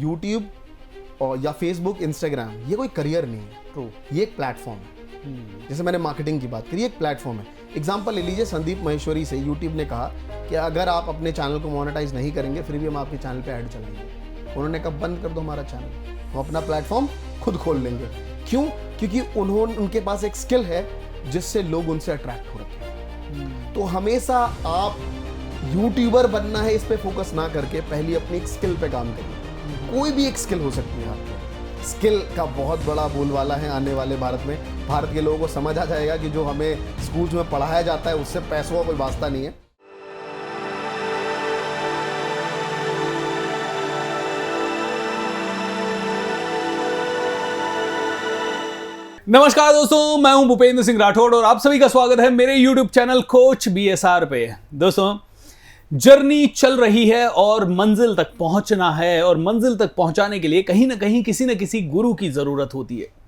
YouTube और या Facebook, Instagram ये कोई करियर नहीं है। ट्रू। ये एक प्लेटफॉर्म है। जैसे मैंने मार्केटिंग की बात करी, एक प्लेटफॉर्म है। एग्जांपल ले लीजिए, संदीप महेश्वरी से यूट्यूब ने कहा कि अगर आप अपने चैनल को मोनेटाइज नहीं करेंगे फिर भी हम आपके चैनल पे ऐड चलाएंगे। उन्होंने कहा बंद कर दो हमारा चैनल, हम अपना प्लेटफॉर्म खुद खोल लेंगे। क्यों? क्योंकि उनके पास एक स्किल है जिससे लोग उनसे अट्रैक्ट हो रखे हैं। तो हमेशा आप यूट्यूबर बनना है इस पे फोकस ना करके पहले अपनी एक स्किल पे काम करिए। कोई भी एक स्किल हो सकती है आपकी। स्किल का बहुत बड़ा बोलबाला है आने वाले भारत में। भारत के लोगों को समझ आ जाएगा कि जो हमें स्कूल्स में पढ़ाया जाता है उससे पैसों का कोई वास्ता नहीं है। नमस्कार दोस्तों, मैं हूं भूपेंद्र सिंह राठौड़ और आप सभी का स्वागत है मेरे YouTube चैनल कोच BSR पे। दोस्तों, जर्नी चल रही है और मंजिल तक पहुंचना है, और मंजिल तक पहुंचाने के लिए कहीं ना कहीं किसी न किसी गुरु की जरूरत होती है।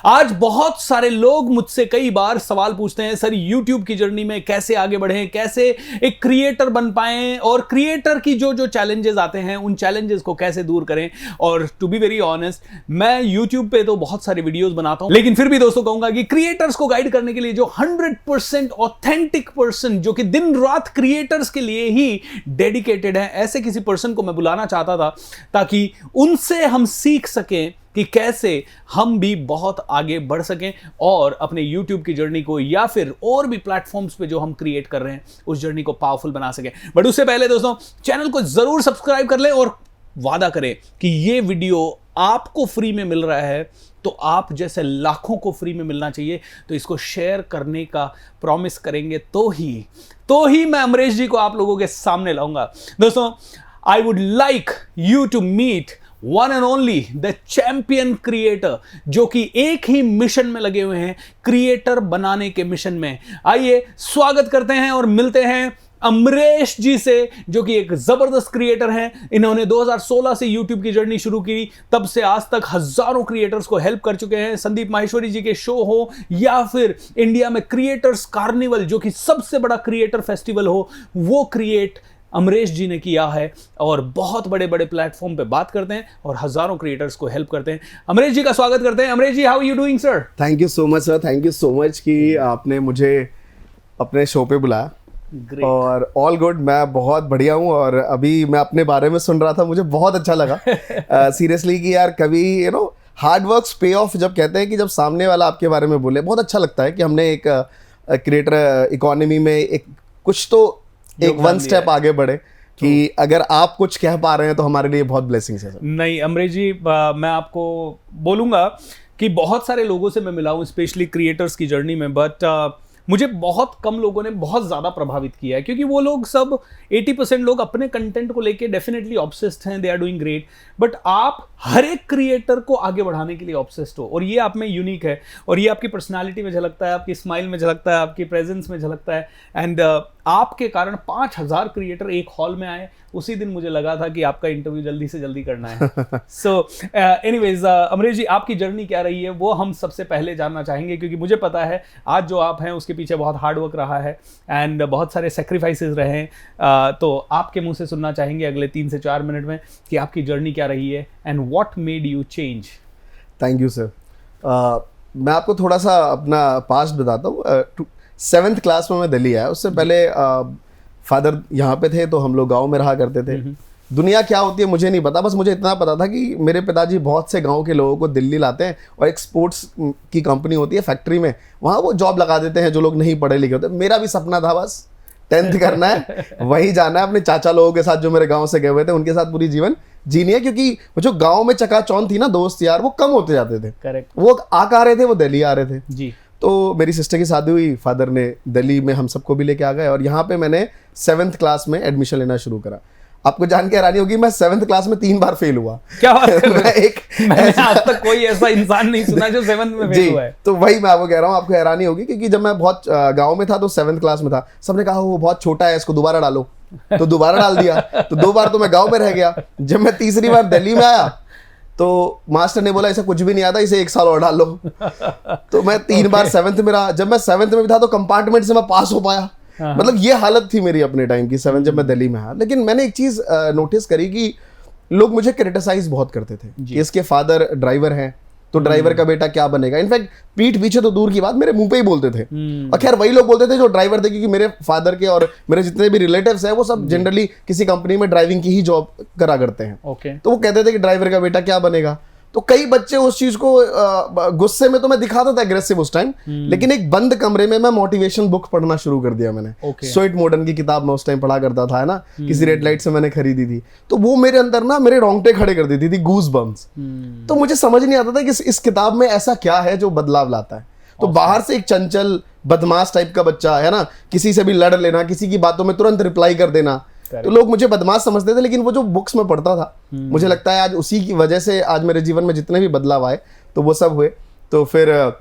आज बहुत सारे लोग मुझसे कई बार सवाल पूछते हैं, सर YouTube की जर्नी में कैसे आगे बढ़ें, कैसे एक क्रिएटर बन पाएं, और क्रिएटर की जो चैलेंजेस आते हैं उन चैलेंजेस को कैसे दूर करें। और टू बी वेरी ऑनेस्ट, मैं YouTube पे तो बहुत सारे वीडियोस बनाता हूं, लेकिन फिर भी दोस्तों कहूंगा कि क्रिएटर्स को गाइड करने के लिए जो 100% ऑथेंटिक पर्सन, जो कि दिन रात क्रिएटर्स के लिए ही डेडिकेटेड है, ऐसे किसी पर्सन को मैं बुलाना चाहता था ताकि उनसे हम सीख सकें कि कैसे हम भी बहुत आगे बढ़ सकें और अपने YouTube की जर्नी को या फिर और भी प्लेटफॉर्म्स पे जो हम क्रिएट कर रहे हैं उस जर्नी को पावरफुल बना सकें। बट उससे पहले दोस्तों, चैनल को जरूर सब्सक्राइब कर लें और वादा करें कि ये वीडियो आपको फ्री में मिल रहा है तो आप जैसे लाखों को फ्री में मिलना चाहिए। तो इसको शेयर करने का प्रॉमिस करेंगे तो ही मैं अमरीश जी को आप लोगों के सामने लाऊंगा। दोस्तों, I would like you to meet one and only the champion creator, जो कि एक ही मिशन में लगे हुए हैं, क्रिएटर बनाने के मिशन में। आइए स्वागत करते हैं और मिलते हैं अमरीश जी से, जो कि एक जबरदस्त क्रिएटर हैं। इन्होंने 2016 से YouTube की जर्नी शुरू की, तब से आज तक हजारों क्रिएटर्स को हेल्प कर चुके हैं। संदीप माहेश्वरी जी के शो हो या फिर इंडिया में क्रिएटर्स कार्निवल, जो कि सबसे बड़ा क्रिएटर फेस्टिवल हो, वो क्रिएट अमरीश जी ने किया है और बहुत बड़े बड़े प्लेटफॉर्म पे बात करते हैं और हजारों क्रिएटर्स को हेल्प करते हैं। अमरीश जी का स्वागत करते हैं। Amrish ji, how are you doing sir? Thank you so much sir, thank you so much कि आपने मुझे अपने शो पे बुलाया। Great. और ऑल गुड, मैं बहुत बढ़िया हूँ। और अभी मैं अपने बारे में सुन रहा था, मुझे बहुत अच्छा लगा सीरियसली कि यार कभी हार्ड वर्क पे ऑफ जब कहते हैं कि जब सामने वाला आपके बारे में बोले, बहुत अच्छा लगता है कि हमने एक क्रिएटर इकोनॉमी में एक कुछ तो एक वन स्टेप आगे बढ़े कि अगर आप कुछ कह पा रहे हैं तो हमारे लिए बहुत ब्लेसिंग्स है। नहीं अमरीश जी, मैं आपको बोलूंगा कि बहुत सारे लोगों से मैं मिला हूं, स्पेशली क्रिएटर्स की जर्नी में, बट मुझे बहुत कम लोगों ने बहुत ज़्यादा प्रभावित किया है, क्योंकि वो लोग सब 80% लोग अपने कंटेंट को लेके डेफिनेटली ऑब्सेस्ड हैं, they are doing great, but आप हर एक क्रिएटर को आगे बढ़ाने के लिए ऑब्सेस्ड हो, और ये आप में यूनिक है, और ये आपकी पर्सनालिटी में झलकता है, आपकी स्माइल में झलकता है, आपकी प्रेजेंस में झलकता है। एंड आपके कारण 5000 क्रिएटर एक हॉल में आए। उसी दिन मुझे लगा था कि आपका इंटरव्यू जल्दी से जल्दी करना है। सो एनीवेज अमरीश जी, आपकी जर्नी क्या रही है वो हम सबसे पहले जानना चाहेंगे, क्योंकि मुझे पता है आज जो आप हैं उसके पीछे बहुत हार्ड वर्क रहा है एंड बहुत सारे सेक्रीफाइसेस रहे हैं। तो आपके मुंह से सुनना चाहेंगे अगले 3 से 4 मिनट में कि आपकी जर्नी क्या रही है and what made you change. Thank you sir. मैं आपको थोड़ा सा अपना पास्ट बताता हूँ। 7th क्लास में मैं दिल्ली आया। उससे पहले फादर यहाँ पे थे तो हम लोग गांव में रहा करते थे। दुनिया क्या होती है मुझे नहीं पता, बस मुझे इतना पता था कि मेरे पिताजी बहुत से गांव के लोगों को दिल्ली लाते हैं और एक स्पोर्ट्स की कंपनी होती है फैक्ट्री में, वहाँ वो जॉब लगा देते हैं जो लोग नहीं पढ़े लिखे होते। मेरा भी सपना था बस 10th करना है, वहीं जाना है, अपने चाचा लोगों के साथ जो मेरे गाँव से गए हुए थे उनके साथ पूरी जीवन जीनी है। क्योंकि जो गाँव में चकाचौंध थी ना दोस्त यार, वो कम होते जाते थे। करेक्ट। वो आ रहे थे, वो दिल्ली आ रहे थे जी। तो मेरी सिस्टर की शादी हुई, फादर ने दिल्ली में हम सबको भी लेके आ गए और यहाँ पे मैंने 7th क्लास में एडमिशन लेना शुरू करा। आपको जान के हैरानी होगी, मैं 7th क्लास में 3 बार फेल हुआ। क्या बात कर रहे हैं? मैंने आज तक कोई ऐसा इंसान नहीं सुना जो 7th में फेल हुआ है। तो वही मैं आपको कह रहा हूँ, आपको हैरानी होगी क्योंकि जब मैं बहुत गाँव में था तो 7th क्लास में था, सबने कहा वो बहुत छोटा है, इसको दोबारा डालो, तो दोबारा डाल दिया। तो 2 बार तो मैं गाँव में रह गया। जब मैं तीसरी बार दिल्ली में आया तो मास्टर ने बोला इसे कुछ भी नहीं आता, इसे 1 साल और डाल लो। तो मैं 3 बार 7th में रहा। जब मैं 7th में भी था तो कंपार्टमेंट से मैं पास हो पाया। मतलब ये हालत थी मेरी अपने टाइम की 7th जब मैं दिल्ली में आया। लेकिन मैंने एक चीज नोटिस करी कि लोग मुझे क्रिटिसाइज बहुत करते थे जी। कि इसके फादर ड्राइवर हैं, तो ड्राइवर का बेटा क्या बनेगा। इनफैक्ट पीठ पीछे तो दूर की बात, मेरे मुंह पे ही बोलते थे। और खैर वही लोग बोलते थे जो ड्राइवर थे, क्योंकि मेरे फादर के और मेरे जितने भी रिलेटिव्स हैं वो सब जनरली किसी कंपनी में ड्राइविंग की ही जॉब करा करते हैं। ओके। तो वो कहते थे कि ड्राइवर का बेटा क्या बनेगा। तो कई बच्चे उस चीज को गुस्से में तो मैं दिखाता था एग्रेसिव उस टाइम, लेकिन एक बंद कमरे में मैं मोटिवेशन बुक पढ़ना शुरू कर दिया मैंने। Okay. स्वेट मॉडर्न की किताब मैं उस टाइम पढ़ा करता था, है ना, किसी रेड लाइट से मैंने खरीदी थी। तो वो मेरे अंदर ना मेरे रोंगटे खड़े कर देती थी, गूज बम्स। तो मुझे समझ नहीं आता था कि इस किताब में ऐसा क्या है जो बदलाव लाता है। तो बाहर से एक चंचल बदमाश टाइप का बच्चा, है ना, किसी से भी लड़ लेना, किसी की बातों में तुरंत रिप्लाई कर देना, तो लोग मुझे बदमाश समझते थे। लेकिन वो जो बुक्स में पढ़ता था, मुझे लगता है आज उसी की वजह से आज मेरे जीवन में जितने भी बदलाव आए तो वो सब हुए। तो फिर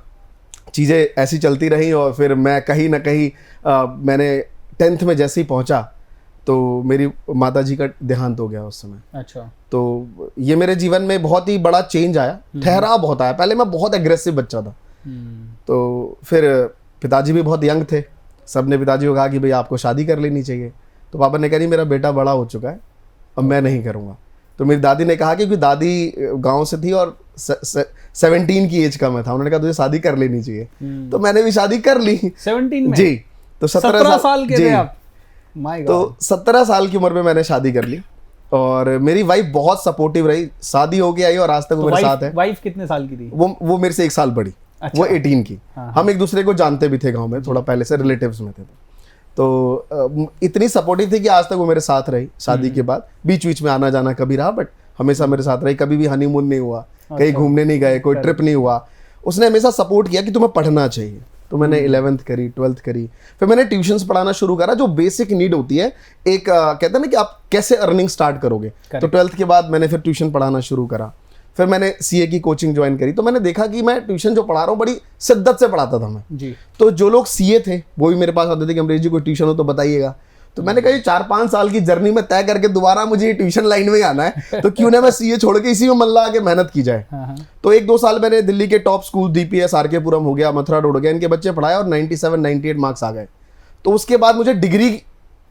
चीज़ें ऐसी चलती रही और फिर मैं कहीं ना कहीं मैंने 10th में जैसे ही पहुंचा तो मेरी माता जी का देहांत हो गया उस समय। अच्छा। तो ये मेरे जीवन में बहुत ही बड़ा चेंज आया, ठहराव बहुत आया। पहले मैं बहुत एग्रेसिव बच्चा था। तो फिर पिताजी भी बहुत यंग थे, सबने पिताजी को कहा कि भाई आपको शादी कर लेनी चाहिए। तो पापा ने कहा नहीं, मेरा बेटा बड़ा हो चुका है, अब मैं नहीं करूँगा। तो मेरी दादी ने कहा, क्योंकि दादी गांव से थी और 17 की एज का मैं था, उन्होंने कहा तुझे शादी कर लेनी चाहिए। तो मैंने भी शादी कर ली 17 में। जी। तो 17 साल के थे आप? माय तो 17 साल की उम्र में मैंने शादी कर ली और मेरी वाइफ बहुत सपोर्टिव रही। शादी हो के आई और आज तक वो मेरे साथ है। वाइफ कितने साल की थी? वो मेरे से 1 साल बड़ी। अच्छा। वो 18 की। हाँ। हम एक दूसरे को जानते भी थे गांव में, थोड़ा पहले से रिलेटिव्स में थे। तो इतनी सपोर्टिव थी कि आज तक वो मेरे साथ रही। शादी के बाद बीच बीच में आना जाना कभी रहा, बट हमेशा मेरे साथ रही। कभी भी हनीमून नहीं हुआ, कहीं घूमने नहीं गए, कोई ट्रिप नहीं हुआ। उसने हमेशा सपोर्ट किया कि तुम्हें पढ़ना चाहिए। तो मैंने 11th करी, 12th करी, फिर मैंने ट्यूशंस पढ़ाना शुरू करा, जो बेसिक नीड होती है। एक कहते हैं ना कि आप कैसे अर्निंग स्टार्ट करोगे। तो 12th के बाद मैंने फिर ट्यूशन पढ़ाना शुरू करा। फिर मैंने सीए की कोचिंग ज्वाइन करी। तो मैंने देखा कि मैं ट्यूशन जो पढ़ा रहा हूँ बड़ी शिद्दत से पढ़ाता था मैं जी। तो जो लोग सीए थे वो भी मेरे पास आते थे कि अमरीश जी कोई ट्यूशन हो तो बताइएगा। तो मैंने कहा 4-5 साल की जर्नी में तय करके दोबारा मुझे ये ट्यूशन लाइन में आना है, तो क्यों ना मैं सीए छोड़ के इसी में मन लगा के मेहनत की जाए। तो 1-2 साल मैंने दिल्ली के टॉप स्कूल डीपीएस, आरकेपुरम हो गया, मथुरा रोड हो गया, इनके बच्चे पढ़ाए और 97-98 मार्क्स आ गए। तो उसके बाद मुझे डिग्री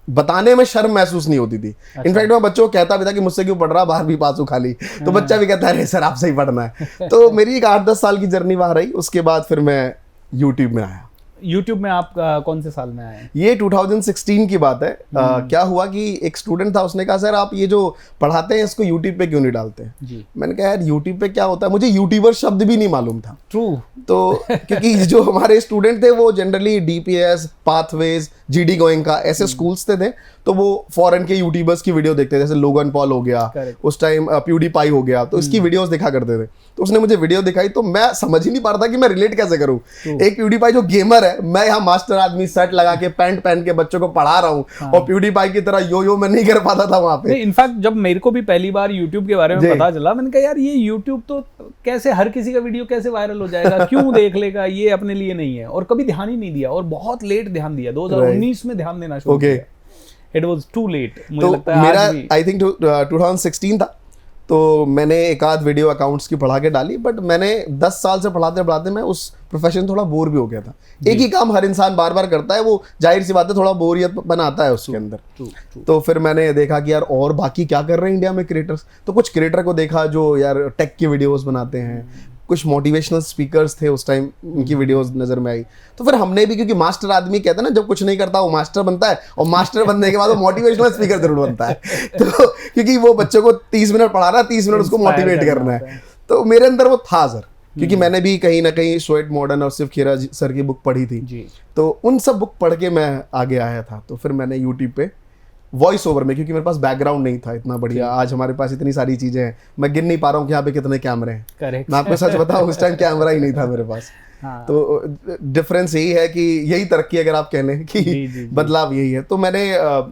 बताने में शर्म महसूस नहीं होती थी। इनफैक्ट मैं बच्चों को कहता भी था कि मुझसे क्यों पढ़ रहा, बाहर भी पास हूँ खाली। तो बच्चा भी कहता है सर आपसे ही पढ़ना है। तो मेरी एक 8-10 साल की जर्नी वहां रही। उसके बाद फिर मैं यूट्यूब में आया। यूट्यूब में आप कौन से साल में आए? ये 2016 की बात है। क्या हुआ कि एक स्टूडेंट था, उसने कहा सर आप ये जो पढ़ाते हैं इसको यूट्यूब पे क्यों नहीं डालते हैं? जी। मैंने कहा यार यूट्यूब पे क्या होता है, मुझे यूट्यूबर शब्द भी नहीं मालूम था। ट्रू। तो क्योंकि जो हमारे स्टूडेंट थे वो generally DPS, pathways, GD Goenka ऐसे स्कूल्स थे। तो वो फॉरेन के यूट्यूबर्स की वीडियो देखते थे, जैसे लोगन पॉल हो गया, उस टाइम प्यूडीपाई हो गया, तो इसकी वीडियोस देखा करते थे। तो उसने मुझे वीडियो दिखाई तो मैं समझ ही नहीं पा रहा था कि मैं रिलेट कैसे करूं। एक प्यूडीपाई जो गेमर है, मैं यहाँ मास्टर आदमी शर्ट लगा के पैंट पहन के बच्चों को पढ़ा रहा हूँ और प्यूडीपाई की तरह यो मैं नहीं कर पाता था वहां पे। इनफैक्ट जब मेरे को भी पहली बार यूट्यूब के बारे में पता चला, मैंने कहा यार ये यूट्यूब तो कैसे हर किसी का वीडियो कैसे वायरल हो जाएगा, क्यों देख लेगा, ये अपने लिए नहीं है। और कभी ध्यान ही नहीं दिया और बहुत लेट ध्यान दिया, 2019 में ध्यान देना शुरू किया। It was too late. मुझे लगता है मेरा आज भी आई थिंक 2016 था। तो मैंने एक आध वीडियो अकाउंट्स की पढ़ा के डाली, बट मैंने 10 साल से पढ़ाते पढ़ाते मैं उस प्रोफेशन थोड़ा बोर भी हो गया था। एक ही काम हर इंसान बार बार करता है, वो जाहिर सी बात है थोड़ा बोरियत बनाता है उसके अंदर। तो फिर मैंने देखा कि यार और बाकी क्या कर रहे हैं इंडिया में क्रिएटर्स। तो कुछ क्रिएटर को देखा जो यार टेक की वीडियोस बनाते हैं, कुछ मोटिवेशनल स्पीकर्स थे उस टाइम, उनकी वीडियोस नजर में आई। तो फिर हमने भी, क्योंकि मास्टर आदमी कहते हैं ना जब कुछ नहीं करता वो मास्टर बनता है, और मास्टर बनने के बाद वो मोटिवेशनल स्पीकर जरूर बनता है। तो क्योंकि वो बच्चों को 30 मिनट पढ़ा रहा है, 30 मिनट उसको मोटिवेट करना है। तो मेरे अंदर वो था सर, क्योंकि मैंने भी कहीं ना कहीं स्वेट मॉडर्न और शिव खेरा सर की बुक पढ़ी थी। तो उन सब बुक पढ़ के मैं आगे आया था। तो फिर मैंने यूट्यूब पे वॉइस ओवर में, क्योंकि मेरे पास बैकग्राउंड नहीं था इतना बढ़िया, आज हमारे पास इतनी सारी चीजें हैं, मैं गिन नहीं पा रहा हूँ कि यहाँ पे कितने कैमरे हैं। करेक्ट। मैं आपको सच बताऊं उस टाइम कैमरा ही नहीं था मेरे पास। हाँ। तो डिफरेंस यही है कि यही तरक्की अगर आप कह लें कि जी। बदलाव यही है। तो मैंने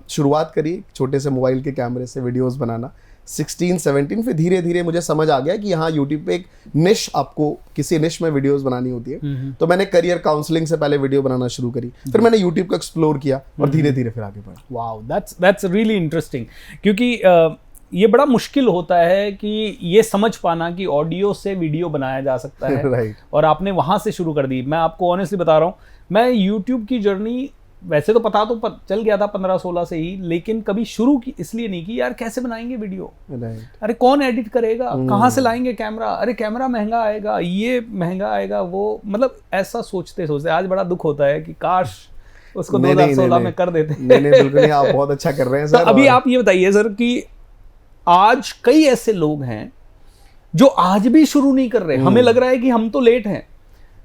शुरुआत करी छोटे से मोबाइल के कैमरे से वीडियोस बनाना 16-17। फिर धीरे धीरे मुझे समझ आ गया कि यहाँ यूट्यूब पे एक निश, आपको किसी निश में वीडियोस बनानी होती है। तो मैंने करियर काउंसलिंग से पहले वीडियो बनाना शुरू करी, फिर मैंने यूट्यूब को एक्सप्लोर किया और धीरे धीरे फिर आगे बढ़ा। Wow, that's really interesting. क्योंकि ये बड़ा मुश्किल होता है कि ये समझ पाना कि ऑडियो से वीडियो बनाया जा सकता है। राइट। और आपने वहाँ से शुरू कर दी। मैं आपको ऑनेस्टली बता रहा हूँ, मैं यूट्यूब की जर्नी वैसे तो पता तो चल गया था 15-16 से ही, लेकिन कभी शुरू की इसलिए नहीं की यार कैसे बनाएंगे वीडियो, अरे कौन एडिट करेगा, कहाँ से लाएंगे कैमरा, अरे कैमरा महंगा आएगा, ये महंगा आएगा, वो मतलब ऐसा सोचते सोचते आज बड़ा दुख होता है कि काश उसको 2016 में कर देते। नहीं बिल्कुल नहीं, आप बहुत अच्छा कर रहे हैं सर। तो अभी आप ये बताइए सर कि आज कई ऐसे लोग हैं जो आज भी शुरू नहीं कर रहे, हमें लग रहा है कि हम तो लेट हैं,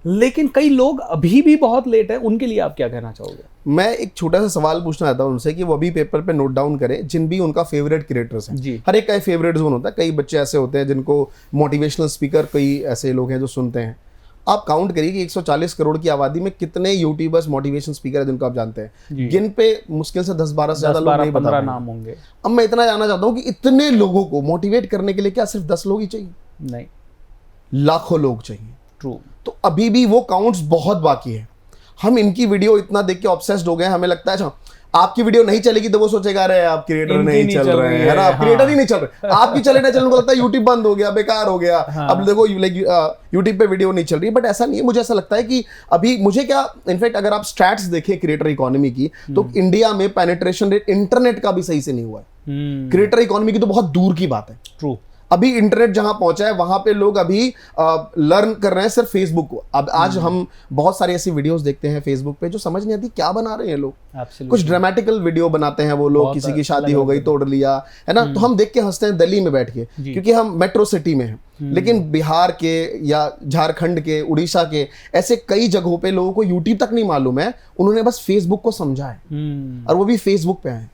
लेकिन कई लोग अभी भी बहुत लेट हैं, उनके लिए आप क्या कहना चाहोगे? मैं एक छोटा सा सवाल पूछना चाहता हूं उनसे कि वो अभी पेपर पे नोट डाउन करें जिन भी उनका फेवरेट क्रिएटर्स हैं जी। हर एक का फेवरेट जोन होता है। कई बच्चे ऐसे होते हैं जिनको मोटिवेशनल स्पीकर, कई ऐसे लोग हैं जो सुनते हैं। आप काउंट करिए कि 140 करोड़ की आबादी में कितने यूट्यूबर्स मोटिवेशन स्पीकर है जिनको आप जानते हैं, जिन पे मुश्किल से 10-12 से ज्यादा लोग नहीं बता पाएंगे। नाम होंगे। अब मैं इतना जानना चाहता हूं कि इतने लोगों को मोटिवेट करने के लिए क्या सिर्फ 10 लोग ही चाहिए? नहीं, लाखों लोग चाहिए। ट्रू। तो अभी भी वो काउंट्स बहुत बाकी है। हम इनकी वीडियो इतना देख के ऑब्सेस्ड हो गए, हमें लगता है अच्छा आपकी वीडियो नहीं चलेगी तो वो सोचेगा अरे आप क्रिएटर नहीं चल रहे हैं, है ना, क्रिएटर ही नहीं चल रहे, आपकी चले ना चलने को लगता है यूट्यूब बंद हो गया, बेकार हो गया। अब देखो यूट्यूब पे वीडियो नहीं चल रही, बट ऐसा नहीं है। मुझे ऐसा लगता है कि अभी मुझे क्या, इनफैक्ट अगर आप स्टैट्स देखें क्रिएटर इकोनॉमी की, तो इंडिया में पेनिट्रेशन रेट इंटरनेट का भी सही से नहीं हुआ है। क्रिएटर इकोनॉमी की तो बहुत दूर की बात है। ट्रू। अभी इंटरनेट जहां पहुंचा है वहां पे लोग अभी लर्न कर रहे हैं सिर्फ फेसबुक को। अब आज हम बहुत सारी ऐसी वीडियोस देखते हैं फेसबुक पे जो समझ नहीं आती क्या बना रहे हैं लोग। कुछ ड्रामेटिकल वीडियो बनाते हैं वो लोग, किसी की शादी हो गई तोड़ लिया, है ना, तो हम देख के हंसते हैं दिल्ली में बैठ के क्योंकि हम मेट्रो सिटी में हैं। लेकिन बिहार के या झारखंड के, उड़ीसा के, ऐसे कई जगहों पे लोगों को यूट्यूब तक नहीं मालूम है, उन्होंने बस फेसबुक को समझा है और वो भी फेसबुक पे आए।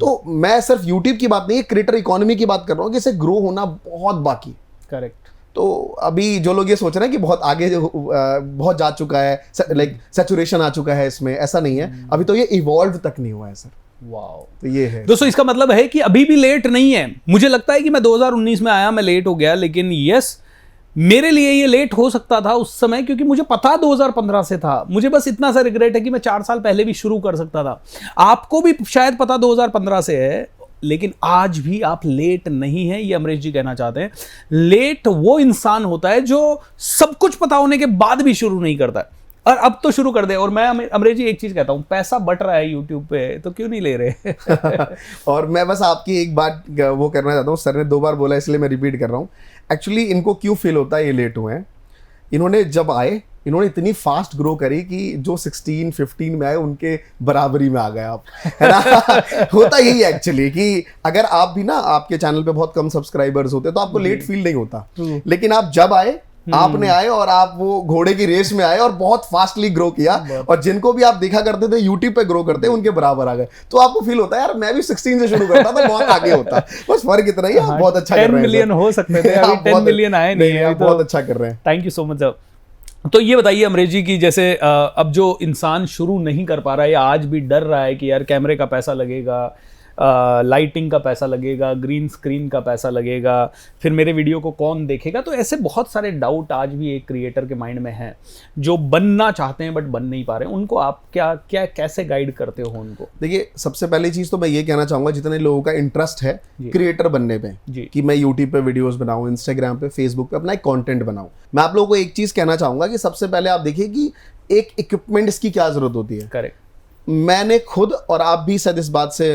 तो मैं सिर्फ YouTube की बात नहीं, क्रिएटर इकोनॉमी की बात कर रहा हूँ कि इसे ग्रो होना बहुत बाकी। करेक्ट। तो अभी जो लोग ये सोच रहे हैं कि बहुत आगे बहुत जा चुका है, लाइक सैचुरेशन आ चुका है इसमें, ऐसा नहीं है। अभी तो ये इवॉल्व तक नहीं हुआ है सर। वाओ। तो ये है दोस्तों, इसका मतलब है कि अभी भी लेट नहीं है। मुझे लगता है कि मैं 2019 में आया, मैं लेट हो गया, लेकिन यस मेरे लिए ये लेट हो सकता था उस समय, क्योंकि मुझे पता 2015 से था। मुझे बस इतना सा रिग्रेट है कि मैं 4 साल पहले भी शुरू कर सकता था। आपको भी शायद पता 2015 से है, लेकिन आज भी आप लेट नहीं है, ये अमरीश जी कहना चाहते हैं। लेट वो इंसान होता है जो सब कुछ पता होने के बाद भी शुरू नहीं करता है, और अब तो शुरू कर दे। और मैं अमरीश जी एक चीज कहता हूं, पैसा बट रहा है यूट्यूब पे, तो क्यों नहीं ले रहे? और मैं बस आपकी एक बात वो करना चाहता हूँ, सर ने 2 बार बोला इसलिए मैं रिपीट कर रहा हूँ। एक्चुअली इनको क्यों फील होता है ये लेट हुए हैं, इन्होंने जब आए इन्होंने इतनी फास्ट ग्रो करी कि जो 16-15 में आए उनके बराबरी में आ गए आप, है ना। होता यही है एक्चुअली कि अगर आप भी ना, आपके चैनल पे बहुत कम सब्सक्राइबर्स होते तो आपको लेट फील नहीं होता, लेकिन आप जब आए, आपने आए और आप वो घोड़े की रेस में आए और बहुत फास्टली ग्रो किया, और जिनको भी आप देखा करते थे यूट्यूब पे ग्रो करते उनके बराबर आ गए। तो आपको फील होता है यार मैं भी 16 से शुरू करता था, बहुत आगे होता। बस फर्क इतना ही, आप बहुत अच्छा कर रहे हैं। 10 मिलियन हो सकते थे, अभी 10 मिलियन आए नहीं है, आप बहुत अच्छा कर रहे हैं। Thank you so much sir. तो ये बताइए अमरीश जी की जैसे अब जो इंसान शुरू नहीं कर पा रहा है या आज भी डर रहा है कि यार कैमरे का पैसा लगेगा, लाइटिंग का पैसा लगेगा, ग्रीन स्क्रीन का पैसा लगेगा, फिर मेरे वीडियो को कौन देखेगा, तो ऐसे बहुत सारे डाउट आज भी एक क्रिएटर के माइंड में हैं जो बनना चाहते हैं बट बन नहीं पा रहे हैं। उनको आप क्या कैसे गाइड करते हो उनको? देखिए, सबसे पहली चीज़ तो मैं ये कहना चाहूँगा, जितने लोगों का इंटरेस्ट है क्रिएटर बनने पे कि मैं यूट्यूब पे वीडियोस बनाऊँ, इंस्टाग्राम पे, फेसबुक पे अपना एक कंटेंट बनाऊँ, मैं आप लोगों को एक चीज़ कहना चाहूँगा कि सबसे पहले आप देखिए कि एक इक्विपमेंट्स की क्या ज़रूरत होती है। करेक्ट। मैंने खुद, और आप भी शायद इस बात से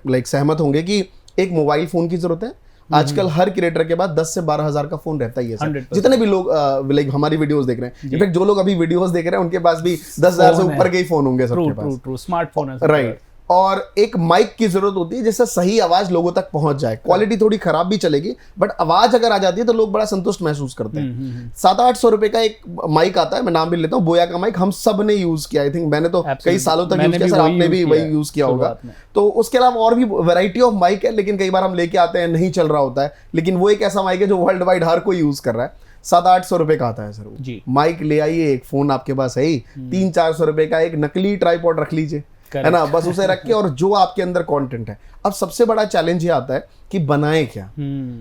लाइक सहमत होंगे कि एक मोबाइल फोन की जरूरत है। आजकल हर क्रिएटर के पास 10 से 12 हज़ार का फोन रहता ही है। जितने भी लोग लाइक हमारी वीडियोस देख रहे हैं, इनफैक्ट जो लोग अभी वीडियोस देख रहे हैं उनके पास भी 10,000 से ऊपर के ही फोन होंगे सबके पास। ट्रू, स्मार्टफोन है, राइट। और एक माइक की जरूरत होती है जिससे सही आवाज लोगों तक पहुंच जाए। क्वालिटी थोड़ी खराब भी चलेगी बट आवाज अगर आ जाती है तो लोग बड़ा संतुष्ट महसूस करते हैं। 700-800 रुपए का एक माइक आता है, मैं नाम भी लेता हूँ, बोया का माइक, हम सब ने यूज किया। आई थिंक मैंने तो कई सालों तक यूज किया, सर आपने भी वही यूज किया होगा। तो उसके अलावा और भी वैरायटी ऑफ माइक है, लेकिन कई बार हम लेके आते हैं नहीं चल रहा होता है, लेकिन वो एक ऐसा माइक है जो वर्ल्ड वाइड हर कोई यूज कर रहा है। 700-800 रुपए का आता है सर वो माइक। ले आइए, एक फोन आपके पास है ही, 300-400 रुपए का एक नकली ट्राइपॉड रख लीजिए, है ना, बस उसे रख के, और जो आपके अंदर कंटेंट है। अब सबसे बड़ा चैलेंज ये आता है कि बनाए क्या।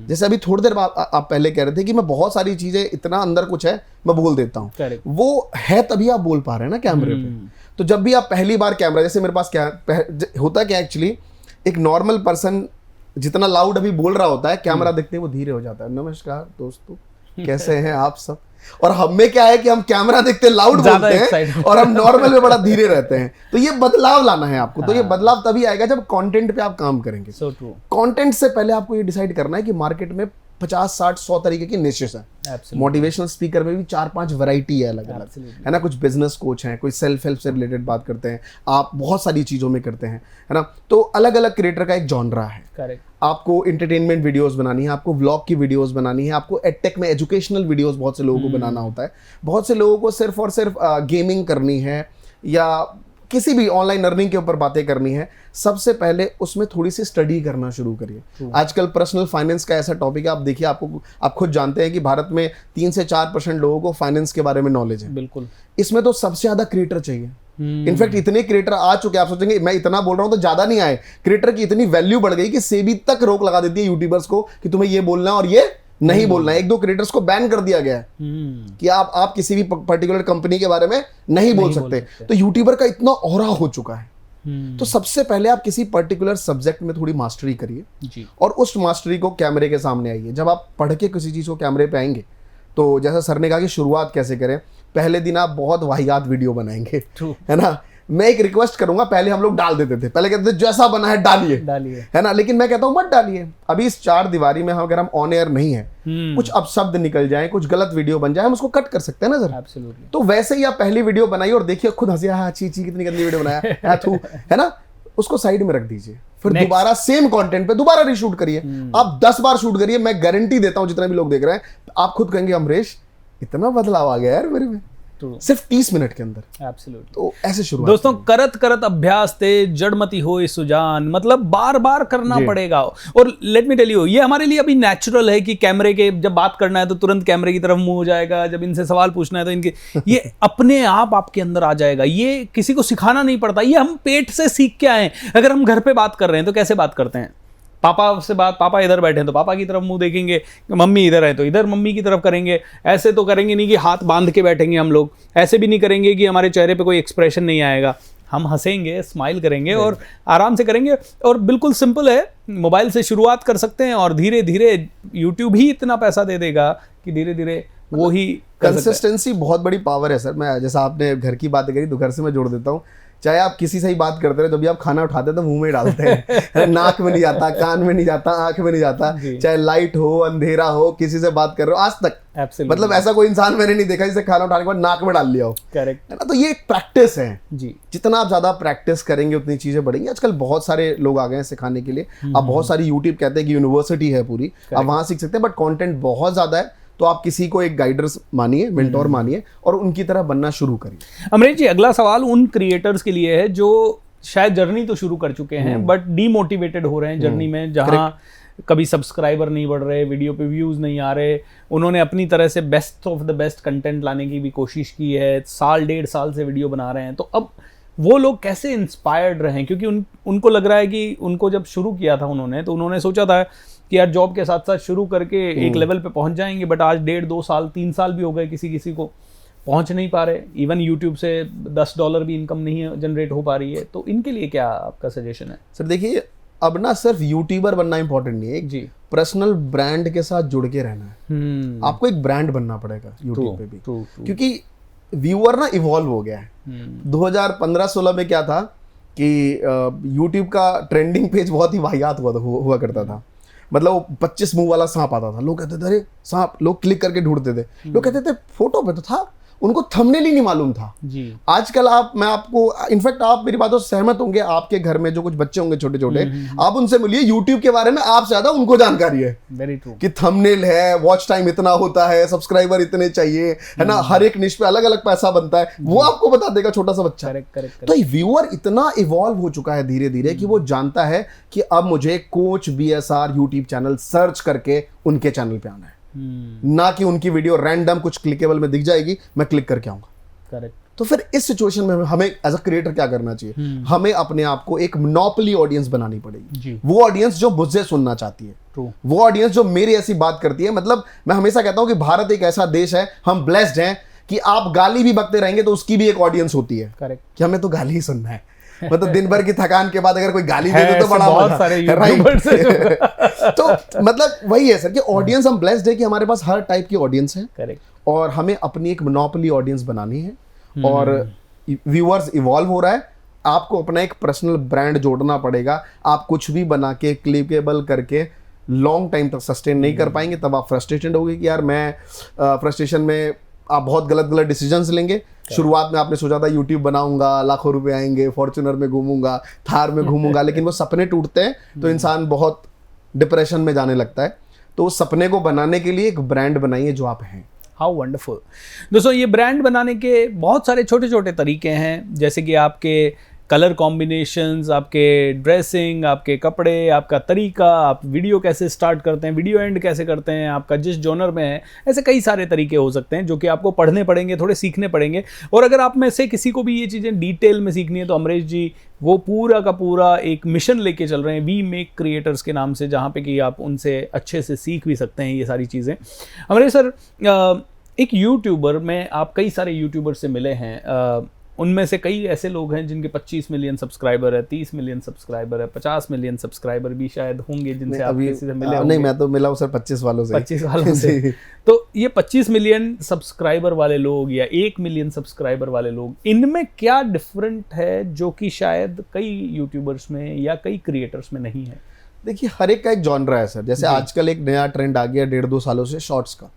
जैसे अभी थोड़ी देर आप पहले कह रहे थे कि मैं बहुत सारी चीजें, इतना अंदर कुछ है मैं बोल देता हूँ, वो है तभी आप बोल पा रहे हैं ना कैमरे पे। तो जब भी आप पहली बार कैमरा, जैसे मेरे पास क्या होता है क्या, एक्चुअली एक नॉर्मल पर्सन जितना लाउड अभी बोल रहा होता है, कैमरा देखते ही वो धीरे हो जाता है। नमस्कार दोस्तों, कैसे हैं आप सब, और हमें क्या है कि हम कैमरा देखते लाउड बोलते हैं और हम नॉर्मल में बड़ा धीरे रहते हैं। तो ये बदलाव लाना है आपको। तो ये बदलाव तभी आएगा जब कंटेंट पे आप काम करेंगे। So true. कंटेंट से पहले आपको ये डिसाइड करना है कि मार्केट में 50, 60, 100 तरीके की निशेस हैं। मोटिवेशनल स्पीकर में भी 4-5 वैरायटी है अलग अलग, है ना। कुछ बिजनेस कोच हैं, कोई सेल्फ हेल्प से रिलेटेड बात करते हैं, आप बहुत सारी चीजों में करते हैं, है ना। तो अलग अलग क्रिएटर का एक जॉनरा है। करेक्ट। आपको एंटरटेनमेंट वीडियोस बनानी है, आपको व्लॉग की वीडियोस बनानी है, आपको एडटेक में एजुकेशनल वीडियोस बहुत से लोगों को बनाना होता है, बहुत से लोगों को सिर्फ और सिर्फ गेमिंग करनी है या किसी भी ऑनलाइन अर्निंग के ऊपर बातें करनी है। सबसे पहले उसमें थोड़ी सी स्टडी करना शुरू करिए। आजकल पर्सनल फाइनेंस का ऐसा टॉपिक है, आप देखिए, आप खुद जानते हैं कि भारत में 3 से 4% लोगों को फाइनेंस के बारे में नॉलेज है। बिल्कुल। इसमें तो सबसे ज्यादा क्रिएटर चाहिए। इनफैक्ट इतने क्रिएटर आ चुके हैं, आप सोचेंगे मैं इतना बोल रहा हूं तो ज्यादा नहीं आए। क्रिएटर की इतनी वैल्यू बढ़ गई कि सेबी तक रोक लगा देती है यूट्यूबर्स को कि तुम्हें ये बोलना है और ये नहीं बोलना है। 1-2 क्रिएटर्स को बैन कर दिया गया है कि आप किसी भी पर्टिकुलर कंपनी के बारे में नहीं बोल सकते। तो यूट्यूबर का इतना ऑरा हो चुका है। तो सबसे पहले आप किसी पर्टिकुलर सब्जेक्ट में थोड़ी मास्टरी करिए और उस मास्टरी को कैमरे के सामने आइए। जब आप पढ़ के किसी चीज को कैमरे पे आएंगे तो जैसा सर ने कहा कि शुरुआत कैसे करें, पहले दिन आप बहुत वाहियात वीडियो बनाएंगे, है ना। मैं एक रिक्वेस्ट करूंगा, पहले हम लोग डाल देते थे, पहले कहते थे जैसा बना है डालिए, है ना। लेकिन मैं कहता हूं मत डालिए। अभी इस 4 दीवारी में अगर हम ऑन एयर नहीं है, कुछ अपशब्द निकल जाए, कुछ गलत वीडियो बन जाए, हम उसको कट कर सकते हैं ना सर। एब्सोल्युटली। तो वैसे ही आप पहली वीडियो बनाइए और देखिए खुद हंसी, हाँ अच्छी कितनी गंदी वीडियो बनाया है ना। उसको साइड में रख दीजिए, फिर दोबारा सेम कंटेंट पे दोबारा रीशूट करिए। आप 10 बार शूट करिए, मैं गारंटी देता हूं जितने भी लोग देख रहे हैं, आप खुद कहेंगे अमरीश इतना बदलाव आ गया यार मेरे में, सिर्फ 30 मिनट के अंदर। एब्सोल्युटली। तो ऐसे शुरुआत। दोस्तों, करत करत अभ्यास ते जड़मती होए सुजान, मतलब बार बार करना पड़ेगा। और लेट मी टेल यू, ये हमारे लिए अभी नेचुरल है कि कैमरे के जब बात करना है तो तुरंत कैमरे की तरफ मुंह हो जाएगा, जब इनसे सवाल पूछना है तो इनके ये अपने आप आपके अंदर आ जाएगा। ये किसी को सिखाना नहीं पड़ता, ये हम पेट से सीख के आए। अगर हम घर पे बात कर रहे हैं तो कैसे बात करते हैं? पापा से बात, पापा इधर बैठे हैं तो पापा की तरफ मुंह देखेंगे, मम्मी इधर है तो इधर मम्मी की तरफ करेंगे। ऐसे तो करेंगे नहीं कि हाथ बांध के बैठेंगे हम लोग, ऐसे भी नहीं करेंगे कि हमारे चेहरे पे कोई एक्सप्रेशन नहीं आएगा। हम हंसेंगे, स्माइल करेंगे और आराम से करेंगे। और बिल्कुल सिंपल है, मोबाइल से शुरुआत कर सकते हैं और धीरे धीरे यूट्यूब ही इतना पैसा दे देगा कि धीरे धीरे वो ही। कंसिस्टेंसी बहुत बड़ी पावर है सर। मैं जैसा आपने घर की बात करी तो घर से मैं जोड़ देता हूँ। चाहे आप किसी से ही बात करते रहे, जब भी आप खाना उठाते हैं तो मुंह में डालते हैं, नाक में नहीं जाता, कान में नहीं जाता, आंख में नहीं जाता। चाहे लाइट हो, अंधेरा हो, किसी से बात कर रहे हो, आज तक मतलब ऐसा कोई इंसान मैंने नहीं देखा जिसे खाना उठाने के बाद नाक में डाल लिया हो। करेक्ट, है ना। तो ये एक प्रैक्टिस है जी। जितना आप ज्यादा प्रैक्टिस करेंगे उतनी चीजें बढ़ेंगी। आजकल बहुत सारे लोग आ गए हैं सिखाने के लिए। आप बहुत सारी यूट्यूब कहते हैं कि यूनिवर्सिटी है पूरी, आप वहां सीख सकते हैं, बट कंटेंट बहुत ज्यादा है। तो आप किसी को एक गाइडर्स मानिए, मेंटोर मानिए और उनकी तरह बनना शुरू करिए। अमरीश जी, अगला सवाल उन क्रिएटर्स के लिए है जो शायद जर्नी तो शुरू कर चुके हैं बट डीमोटिवेटेड हो रहे हैं जर्नी में, जहां कभी सब्सक्राइबर नहीं बढ़ रहे, वीडियो पे व्यूज नहीं आ रहे। उन्होंने अपनी तरह से best of the best content लाने की भी कोशिश की है, 1.5 साल से वीडियो बना रहे हैं। तो अब वो लोग कैसे इंस्पायर्ड रहे? क्योंकि उनको लग रहा है कि उनको जब शुरू किया था उन्होंने, तो उन्होंने सोचा था कि यार जॉब के साथ साथ शुरू करके एक लेवल पे पहुंच जाएंगे, बट आज 1.5-2 साल 3 साल भी हो गए, किसी को पहुंच नहीं पा रहे। इवन यूट्यूब से $10 भी इनकम नहीं जनरेट हो पा रही है। तो इनके लिए क्या आपका सजेशन है? सर देखिए, अब ना सिर्फ यूट्यूबर बनना इंपॉर्टेंट नहीं है, एक पर्सनल ब्रांड के साथ जुड़ के रहना है। आपको एक ब्रांड बनना पड़ेगा यूट्यूब पे भी, क्योंकि व्यूअर ना इवॉल्व हो गया है। 2015-16 में क्या था कि यूट्यूब का ट्रेंडिंग पेज बहुत ही वाहियात हुआ करता था। मतलब वो 25 मुंह वाला सांप आता था, लोग कहते थे अरे सांप, लोग क्लिक करके ढूंढते थे। लोग कहते थे फोटो पे तो था, उनको थंबनेल ही नहीं मालूम था जी। आजकल मैं आपको इनफैक्ट आप मेरी बातों से सहमत होंगे, आपके घर में जो कुछ बच्चे होंगे छोटे छोटे, आप उनसे मिलिए, यूट्यूब के बारे में आपसे ज्यादा उनको जानकारी है। Very true. कि थंबनेल है, वॉच टाइम इतना होता है, सब्सक्राइबर इतने चाहिए, है ना, हर एक निश पे अलग अलग पैसा बनता है, वो आपको बता देगा छोटा सा बच्चा। करेक्ट। तो व्यूअर इतना इवॉल्व हो चुका है धीरे धीरे कि वो जानता है कि अब मुझे coach BSR YouTube channel search करके उनके चैनल पे आना है, ना कि उनकी वीडियो रैंडम कुछ क्लिकेबल में दिख जाएगी, मैं क्लिक करके आऊंगा। करेक्ट। तो फिर इस सिचुएशन में हमें एज अ क्रिएटर क्या करना चाहिए? हमें अपने आप को एक मोनोपोली ऑडियंस बनानी पड़ेगी। वो ऑडियंस जो मुझसे सुनना चाहती है, वो ऑडियंस जो मेरी ऐसी बात करती है। मतलब मैं हमेशा कहता हूं कि भारत एक ऐसा देश है, हम ब्लेस्ड हैं कि आप गाली भी बकते रहेंगे तो उसकी भी एक ऑडियंस होती है। करेक्ट। कि हमें तो गाली ही सुनना है। मतलब दिन भर की थकान के बाद अगर कोई गाली दे दे तो बड़ा बहुत सारे तो मतलब वही है सर कि ऑडियंस हम ब्लेस्ड है कि हमारे पास हर टाइप की ऑडियंस है। करेक्ट। और हमें अपनी एक मोनोपोली ऑडियंस बनानी है और व्यूअर्स इवॉल्व हो रहा है, आपको अपना एक पर्सनल ब्रांड जोड़ना पड़ेगा। आप कुछ भी बना के क्लिकेबल करके लॉन्ग टाइम तक सस्टेन नहीं कर पाएंगे, तब आप फ्रस्ट्रेटेड होगे कि यार मैं फ्रस्ट्रेशन में आप बहुत गलत डिसीजंस लेंगे। शुरुआत में आपने सोचा था यूट्यूब बनाऊंगा, लाखों रुपए आएंगे, फॉर्च्यूनर में घूमूंगा, थार में घूमूंगा, लेकिन वो सपने टूटते हैं तो इंसान बहुत डिप्रेशन में जाने लगता है। तो उस सपने को बनाने के लिए एक ब्रांड बनाइए जो आप हैं। How wonderful. दोस्तों, ये ब्रांड बनाने के बहुत सारे छोटे छोटे तरीके हैं, जैसे कि आपके कलर कॉम्बिनेशंस, आपके ड्रेसिंग, आपके कपड़े, आपका तरीका, आप वीडियो कैसे स्टार्ट करते हैं, वीडियो एंड कैसे करते हैं, आपका जिस जॉनर में है, ऐसे कई सारे तरीके हो सकते हैं जो कि आपको पढ़ने पड़ेंगे, थोड़े सीखने पड़ेंगे। और अगर आप में से किसी को भी ये चीज़ें डिटेल में सीखनी है तो अमरीश जी वो पूरा का पूरा एक मिशन लेके चल रहे हैं वी मेक क्रिएटर्स के नाम से, जहाँ पे कि आप उनसे अच्छे से सीख भी सकते हैं ये सारी चीज़ें। अमरीश सर, एक यूट्यूबर में आप कई सारे यूट्यूबर से मिले हैं, उनमें से कई ऐसे लोग हैं जिनके 25 मिलियन सब्सक्राइबर है, 30 मिलियन सब्सक्राइबर है, 50 मिलियन सब्सक्राइबर भी शायद होंगे जिनसे आप किसी से मिले होंगे। नहीं, मैं तो मिला हूं सर 25 वालों से। 25 वालों से। तो ये 25 मिलियन सब्सक्राइबर वाले लोग या 1 मिलियन सब्सक्राइबर वाले लोग, इनमें क्या डिफरेंट है जो कि शायद कई यूट्यूबर्स में या कई क्रिएटर्स में नहीं है? देखिए, हर एक का एक जॉनरा है सर। जैसे आजकल एक नया ट्रेंड आ गया 1.5-2 सालों से शॉर्ट्स का।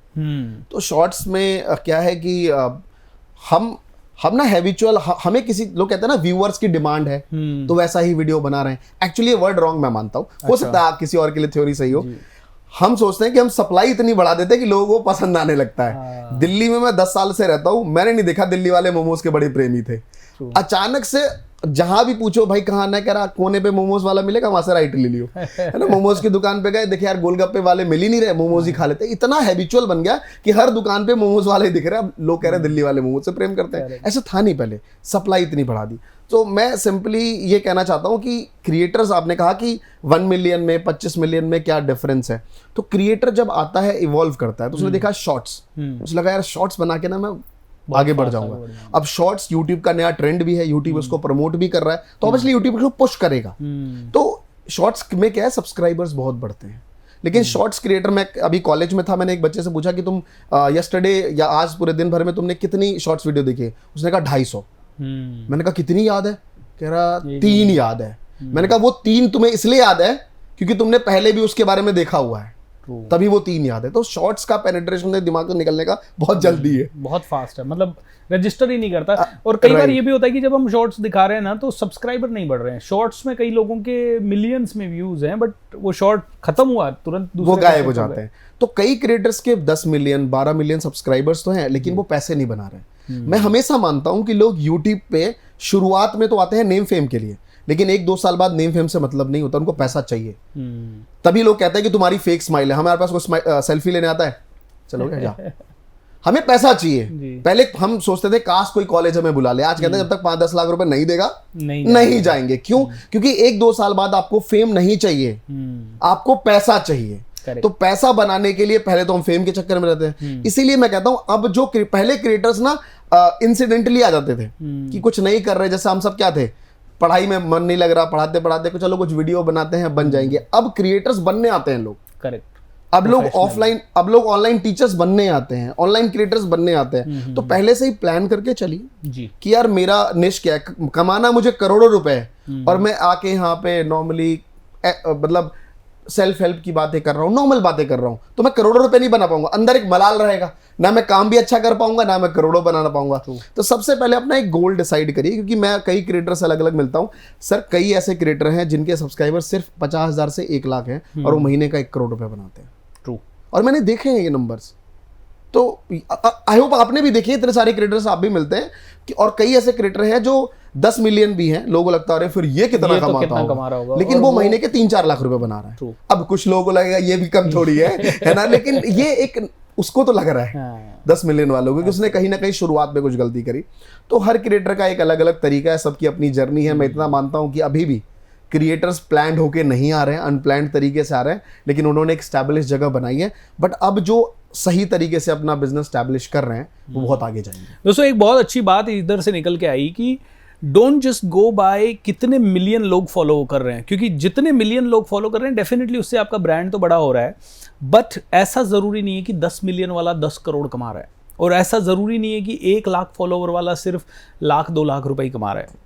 तो शॉर्ट्स में क्या है कि हम ना हैबिचुअल, हमें किसी लोग कहते हैं ना व्यूअर्स की डिमांड है तो वैसा ही वीडियो बना रहे हैं। एक्चुअली ये वर्ड रॉन्ग मैं मानता हूँ, हो सकता है किसी और के लिए थ्योरी सही हो। हम सोचते हैं कि हम सप्लाई इतनी बढ़ा देते हैं कि लोगों को पसंद आने लगता है। दिल्ली में मैं 10 साल से रहता हूँ, मैंने नहीं देखा दिल्ली वाले मोमोज के बड़े प्रेमी थे। अचानक से जहां भी पूछो भाई कहाँ, ना कह रहा कोने पे मोमोज वाला मिलेगा, वहां से राइट ले लियो, है ना। मोमोज की दुकान पे गए, देखिए यार गोलगप्पे वाले मिल ही नहीं रहे, मोमोज ही खा लेते। इतना हैबिचुअल बन गया कि हर दुकान पे मोमोज वाले ही दिख रहे हैं। अब लोग कह रहे हैं दिल्ली वाले मोमोज से प्रेम करते हैं। ऐसा था नहीं पहले, सप्लाई इतनी बढ़ा दी। तो मैं सिंपली ये कहना चाहता हूँ कि क्रिएटर्स, आपने कहा कि 1 मिलियन में 25 मिलियन में क्या डिफरेंस है। तो क्रिएटर जब आता है, इवॉल्व करता है, तो उसने देखा शॉर्ट्स, उसे लगा यार शॉर्ट्स बना के ना मैं आगे बढ़ जाऊंगा। अब शॉर्ट्स यूट्यूब का नया ट्रेंड भी है, यूट्यूब उसको प्रमोट भी कर रहा है, तो ऑब्वियसली यूट्यूब उसको पुश करेगा। तो शॉर्ट्स में क्या है, सब्सक्राइबर्स बहुत बढ़ते हैं। लेकिन शॉर्ट्स क्रिएटर, मैं अभी कॉलेज में था, मैंने एक बच्चे से पूछा कि तुम यस्टरडे या आज पूरे दिन भर में तुमने कितनी शॉर्ट्स वीडियो देखी? उसने कहा 250। मैंने कहा कितनी याद है? कह रहा 3 याद है। मैंने कहा वो 3 तुम्हें इसलिए याद है क्योंकि तुमने पहले भी उसके बारे में देखा हुआ है, तभी वो 3 याद है। तो शॉर्ट्स का पेनिट्रेशन दिमाग से निकलने का बहुत जल्दी है, बहुत फास्ट है, मतलब रजिस्टर ही नहीं करता। और कई बार ये भी होता है कि जब हम शॉर्ट्स दिखा रहे हैं ना, तो सब्सक्राइबर नहीं बढ़ रहे हैं। शॉर्ट्स में कई लोगों के मिलियंस में व्यूज हैं, बट वो शॉर्ट खत्म हुआ तुरंत वो गायब हो जाते हैं। तो कई क्रिएटर्स के 10 मिलियन 12 मिलियन सब्सक्राइबर्स तो हैं, लेकिन वो पैसे नहीं बना रहे। मैं हमेशा मानता हूं कि लोग यूट्यूब पे शुरुआत में तो आते हैं नेम फेम के लिए, लेकिन 1-2 साल बाद नेम फेम से मतलब नहीं होता, उनको पैसा चाहिए। तभी लोग कहते हैं कि तुम्हारी फेक स्माइल है। हमारे पास कोई सेल्फी लेने आता है, चलो क्या जा, हमें पैसा चाहिए। पहले हम सोचते थे काश कोई कॉलेज हमें बुला ले, आज कहते हैं जब तक 5-10 लाख रुपए नहीं देगा नहीं जाएंगे। क्यों? क्योंकि 1-2 साल बाद आपको फेम नहीं चाहिए, आपको पैसा चाहिए। तो पैसा बनाने के लिए पहले तो हम फेम के चक्कर में रहते हैं। इसीलिए मैं कहता हूं अब जो पहले क्रिएटर्स ना इंसिडेंटली आ जाते थे कि कुछ नहीं कर रहे, जैसे हम सब क्या थे, पढ़ाई में मन नहीं लग रहा, पढ़ाते पढ़ाते को चलो कुछ वीडियो बनाते हैं, बन जाएंगे। अब क्रिएटर्स बनने आते हैं लोग। करेक्ट। अब लोग ऑफलाइन, अब लोग ऑनलाइन टीचर्स बनने आते हैं, ऑनलाइन क्रिएटर्स बनने आते हैं। तो पहले से ही प्लान करके चलिए कि यार मेरा निश क्या है, कमाना मुझे करोड़ों रुपए है और मैं आके यहाँ पे नॉर्मली मतलब सेल्फ हेल्प की बातें कर रहा हूँ, नॉर्मल बातें कर रहा हूँ, तो मैं करोड़ों रुपए नहीं बना पाऊंगा। अंदर एक मलाल रहेगा, ना मैं काम भी अच्छा कर पाऊंगा, ना मैं करोड़ों बनाना पाऊंगा। तो सबसे पहले अपना एक गोल डिसाइड करिए, क्योंकि मैं कई क्रिएटर से अलग अलग मिलता हूँ सर। कई ऐसे क्रिएटर हैं जिनके सब्सक्राइबर सिर्फ 50,000 से 1 लाख हैं और वो महीने का 1 करोड़ रुपए बनाते हैं। ट्रू। और मैंने देखे हैं ये नंबर्स, तो आई होप आपने भी देखे, इतने सारे क्रिएटर्स आप भी मिलते हैं कि, और कई ऐसे क्रिएटर हैं जो 10 मिलियन भी हैं। लोगों को लगता है फिर ये कितना कमा रहा होगा, लेकिन वो महीने के 3-4 लाख रुपए बना रहा है। अब कुछ लोगों को लगेगा ये भी कम थोड़ी है ना, लेकिन ये एक उसको तो लग रहा है 10 मिलियन वालों को कि उसने कहीं ना कहीं शुरुआत में कुछ गलती करी। तो हर क्रिएटर का एक अलग अलग तरीका है, सबकी अपनी जर्नी है। मैं इतना मानता हूं कि अभी भी क्रिएटर्स प्लान्ड होके नहीं आ रहे हैं, अनप्लान्ड तरीके से आ रहे हैं, लेकिन उन्होंने एक स्टैब्लिश जगह बनाई है। बट अब जो सही तरीके से अपना बिजनेस स्टैब्लिश कर रहे हैं वो बहुत आगे जाएंगे। दोस्तों, एक बहुत अच्छी बात इधर से निकल के आई कि डोंट जस्ट गो बाय कितने मिलियन लोग फॉलो कर रहे हैं, क्योंकि जितने मिलियन लोग फॉलो कर रहे हैं डेफिनेटली उससे आपका ब्रांड तो बड़ा हो रहा है, बट ऐसा ज़रूरी नहीं है कि 10 मिलियन वाला 10 करोड़ कमा रहा है और ऐसा ज़रूरी नहीं है कि 1 लाख फॉलोवर वाला सिर्फ 1-2 लाख रुपए ही कमा रहा है,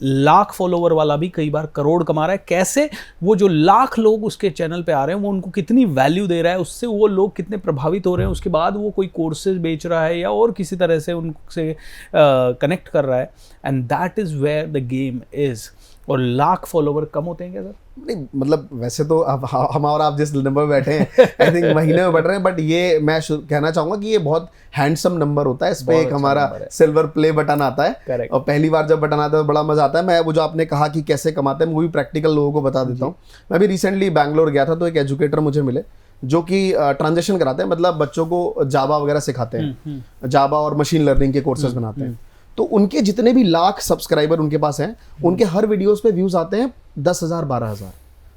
लाख फॉलोवर वाला भी कई बार करोड़ कमा रहा है। कैसे? वो जो लाख लोग उसके चैनल पे आ रहे हैं वो उनको कितनी वैल्यू दे रहा है, उससे वो लोग कितने प्रभावित हो रहे हैं, उसके बाद वो कोई कोर्सेज बेच रहा है या और किसी तरह से उनसे कनेक्ट कर रहा है, and that is where the game is. और लाख फॉलोवर कम होते हैं क्या सर? नहीं, मतलब वैसे तो अब हम और आप जिस नंबर पे बैठे हैं आई थिंक महीने में बढ़ रहे हैं, बट ये मैं कहना चाहूंगा कि ये बहुत हैंडसम नंबर होता है। इस पे एक हमारा सिल्वर प्ले बटन आता है। Correct. और पहली बार जब बटन आता है तो बड़ा मजा आता है। मैं वो जो आपने कहा कि कैसे कमाते हैं वो भी प्रैक्टिकल लोगों को बता देता हूँ। मैं भी रिसेंटली बैंगलोर गया था तो एक एजुकेटर मुझे मिले जो कि ट्रांजेक्शन कराते हैं, मतलब बच्चों को जावा वगैरह सिखाते हैं, जावा और मशीन लर्निंग के कोर्सेज बनाते हैं। तो उनके जितने भी लाख सब्सक्राइबर उनके पास हैं, उनके हर वीडियोस पे व्यूज आते हैं 10,000 12,000